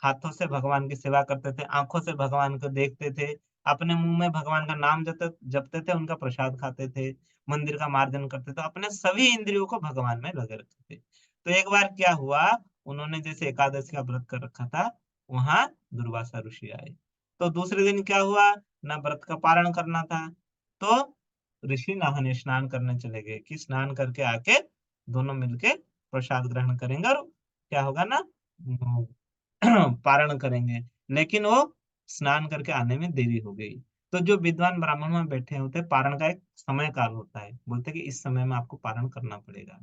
हाथों से भगवान की सेवा करते थे, आंखों से भगवान को देखते थे, अपने मुंह में भगवान का नाम जपते जपते थे, उनका प्रसाद खाते थे, मंदिर का मार्जन करते थे, अपने सभी इंद्रियों को भगवान में लगे रखते थे। तो एक बार क्या हुआ, उन्होंने जैसे एकादशी का व्रत कर रखा था, वहां दुर्वासा ऋषि आए। तो दूसरे दिन क्या हुआ, ना व्रत का पारण करना था, तो ऋषि नहाने स्नान करने चले गए कि स्नान करके आके दोनों मिलके प्रसाद ग्रहण करेंगे और क्या होगा ना, पारण करेंगे। लेकिन वो स्नान करके आने में देरी हो गई। तो जो विद्वान ब्राह्मण में बैठे होते, पारण का एक समय काल होता है, बोलते कि इस समय में आपको पारण करना पड़ेगा।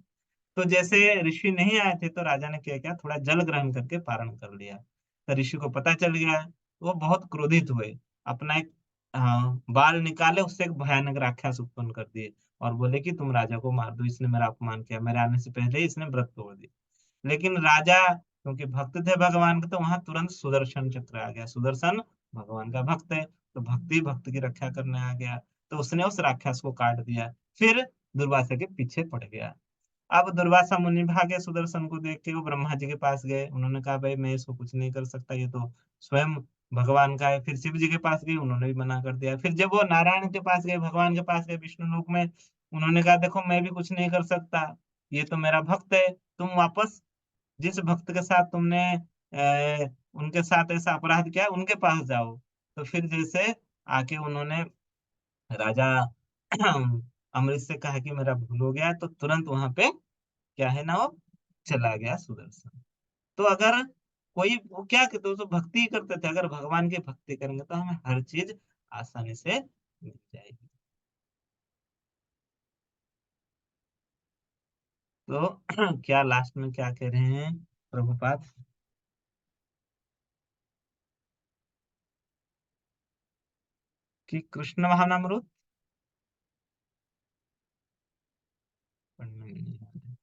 तो जैसे ऋषि नहीं आए थे तो राजा ने क्या किया, थोड़ा जल ग्रहण करके पारण कर लिया। तो ऋषि को पता चल गया, वो बहुत क्रोधित हुए, अपना एक बाल निकाले, उससे एक भयानक राक्षस उत्पन्न कर दिए और बोले कि तुम राजा को मार दो, इसने मेरा अपमान किया, मेरे आने से पहले ही इसने व्रत तोड़ दिया। लेकिन राजा क्योंकि भक्त थे भगवान के, तो वहां तुरंत सुदर्शन चक्र आ गया, सुदर्शन भगवान का भक्त है, तो भक्ति भक्त की रक्षा करने आ गया, तो उसने उस राक्षस को काट दिया, फिर दुर्वासा के पीछे पड़ गया। अब दुर्वासा मुनि भागे, सुदर्शन को देख के वो ब्रह्मा जी के पास गए, उन्होंने कहा भाई मैं इसको कुछ नहीं कर सकता, ये तो स्वयं भगवान का है। फिर शिव जी के पास गए, उन्होंने भी मना कर दिया। फिर जब वो नारायण के पास गए, भगवान के पास गए विष्णु लोक में, उन्होंने कहा देखो मैं भी कुछ नहीं कर सकता, ये तो मेरा भक्त है, तुम वापस जिस भक्त के साथ तुमने उनके साथ ऐसा अपराध किया उनके पास जाओ। तो फिर जैसे आके उन्होंने राजा अमृत से कहा कि मेरा भूल हो गया, तो तुरंत वहां पे क्या है ना, वो चला गया सुदर्शन। तो अगर कोई वो क्या कहते, वो तो भक्ति ही करते थे, अगर भगवान की भक्ति करेंगे तो हमें हर चीज आसानी से मिल जाएगी। तो क्या लास्ट में क्या कह रहे हैं प्रभुपाद, कि कृष्ण महानामृत पढ़ने में नहीं आ रहा।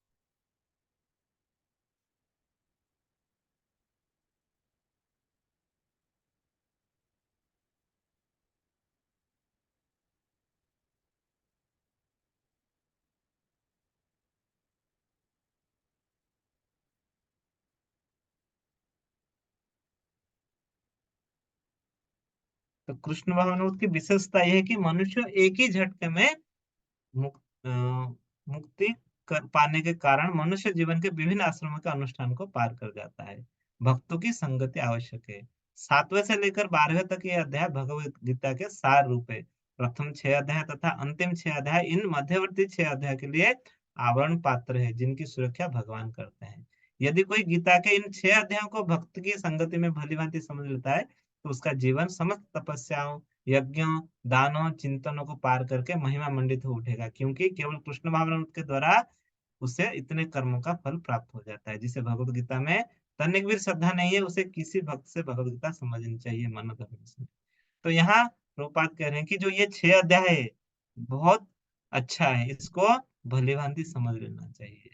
तो कृष्ण महानामृत की विशेषता यह है कि मनुष्य एक ही झटके में मुक्ति कर पाने के कारण मनुष्य जीवन के विभिन्न आश्रमों के अनुष्ठान को पार कर जाता है। भक्तों की संगति आवश्यक है। 7वें से लेकर 12वें तक ये अध्याय भगवत गीता के सार रूप है। प्रथम 6 अध्याय तथा अंतिम 6 अध्याय, इन मध्यवर्ती 6 अध्याय के लिए आवरण पात्र है, जिनकी सुरक्षा भगवान करते हैं। यदि कोई गीता के इन 6 अध्यायों को भक्त की संगति में भली भांति समझ लेता है, तो उसका जीवन समस्त तपस्याओं, यज्ञों, दानों, चिंतनों को पार करके महिमा मंडित हो उठेगा, क्योंकि केवल कृष्ण भावनामृत के द्वारा उसे इतने कर्मों का फल प्राप्त हो जाता है। जिसे भगवत गीता में तनिक भी श्रद्धा नहीं है, उसे किसी भक्त से भगवत गीता समझनी चाहिए मन धर्म से। तो यहाँ प्रभुपाद कह रहे हैं कि जो ये 6 अध्याय है, बहुत अच्छा है, इसको भली भांति समझ लेना चाहिए।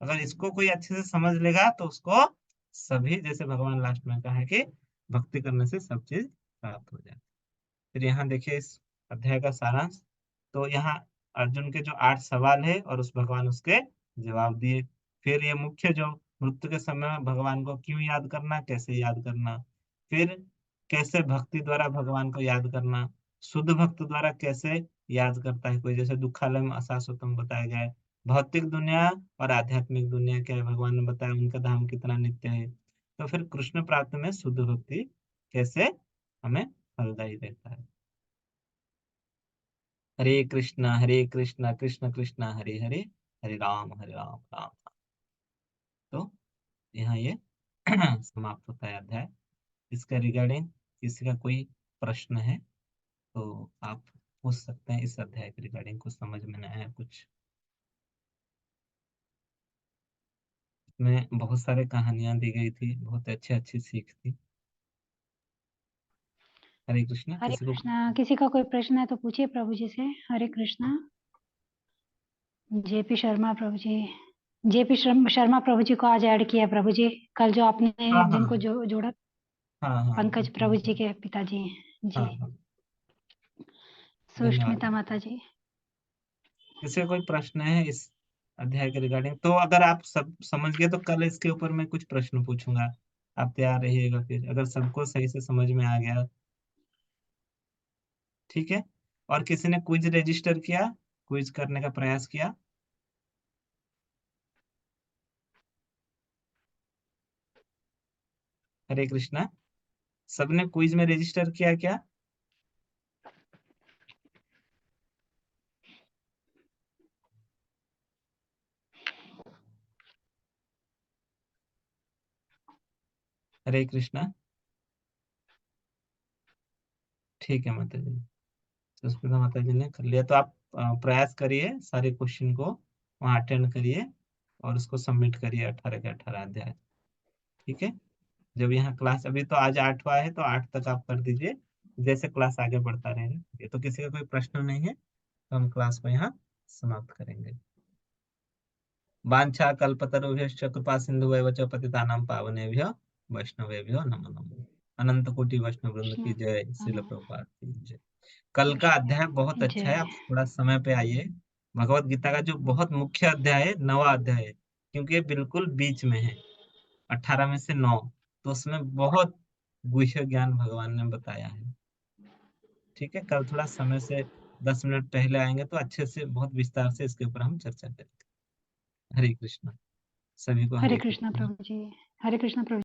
अगर इसको कोई अच्छे से समझ लेगा तो उसको सभी, जैसे भगवान लास्ट में कहा है कि भक्ति करने से सब चीज प्राप्त हो जाए। फिर यहाँ देखिए इस अध्याय का सारांश। तो यहाँ अर्जुन के जो 8 सवाल है और उस भगवान उसके जवाब दिए। फिर ये मुख्य जो मृत्यु के समय में भगवान को क्यों याद करना, कैसे याद करना, फिर कैसे भक्ति द्वारा भगवान को याद करना, शुद्ध भक्त द्वारा कैसे याद करता है कोई, जैसे दुखालय में अशाश्वतम बताया गया है। भौतिक दुनिया और आध्यात्मिक दुनिया क्या है, भगवान ने बताया उनका धाम कितना नित्य है। तो फिर कृष्ण प्राप्त में शुद्ध भक्ति कैसे हमें फलदायी रहता है। हरे कृष्णा कृष्ण कृष्ण हरे हरे, हरे राम राम। तो यहाँ ये समाप्त होता है अध्याय। इसका रिगार्डिंग किसी का कोई प्रश्न है तो आप पूछ सकते हैं। इस अध्याय के रिगार्डिंग कुछ समझ में नहीं आया कुछ, इसमें बहुत सारे कहानियां दी गई थी, बहुत अच्छी अच्छी सीख थी। हरे कृष्णा, हरे किसी को कृष्णा। किसी का कोई प्रश्न है तो पूछिए प्रभु जी से। हरे कृष्णा। जेपी शर्मा प्रभु जी। जेपी शर्मा प्रभु जी को आज ऐड किया प्रभु जी। कल जो आपने हाँ हाँ जिनको जोड़ा, हाँ हाँ पंकज प्रभु जी के पिताजी हाँ जी। हाँ। धन्यवाद। सुष्मिता माता जी। किसी का कोई प्रश्न है इस अध्याय के रिगार्डिंग, तो अगर आप सब समझ गए तो कल इसके ऊपर मैं कुछ प्रश्न पूछूंगा, आप तैयार रहिएगा। फिर अगर सबको सही से समझ में आ गया, ठीक है। और किसी ने क्विज रजिस्टर किया, क्विज करने का प्रयास किया? हरे कृष्णा, सबने क्विज में रजिस्टर किया क्या? हरे कृष्णा। ठीक है माता जी, सुष्मिता माता जी ने कर लिया, तो आप प्रयास करिए, सारे क्वेश्चन को वहाँ अटेंड करिए और उसको सबमिट करिए 18 के 18 अध्याय। ठीक है। जब यहाँ क्लास, अभी तो आज 8वां है तो 8 तक आप कर दीजिए, जैसे क्लास आगे बढ़ता रहेगा। ये तो किसी का कोई प्रश्न नहीं है तो हम क्लास को यहाँ समाप्त करेंगे। वाञ्छा कल्पतरुभ्यश्च कृपा सिन्धुभ्यश्च च पतितानां पावनेभ्यो वैष्णवेभ्यो नमो नमः। अनंत कोटि वैष्णव वृंद की जय, श्रील प्रभुपाद की जय। कल का अध्याय बहुत अच्छा है, जय। आप थोड़ा समय पे आइए। भगवत गीता का जो बहुत मुख्य अध्याय है 9वां अध्याय है, क्योंकि ये बिल्कुल बीच में है, 18 में से 9, तो उसमें बहुत गुह्य ज्ञान भगवान ने बताया है। ठीक है, कल थोड़ा समय से 10 मिनट पहले आएंगे तो अच्छे से बहुत विस्तार से इसके ऊपर हम चर्चा करेंगे। हरे कृष्णा, सभी को हरे हरे कृष्णा कृष्णा। प्रभु जी। हरे कृष्णा प्रभु।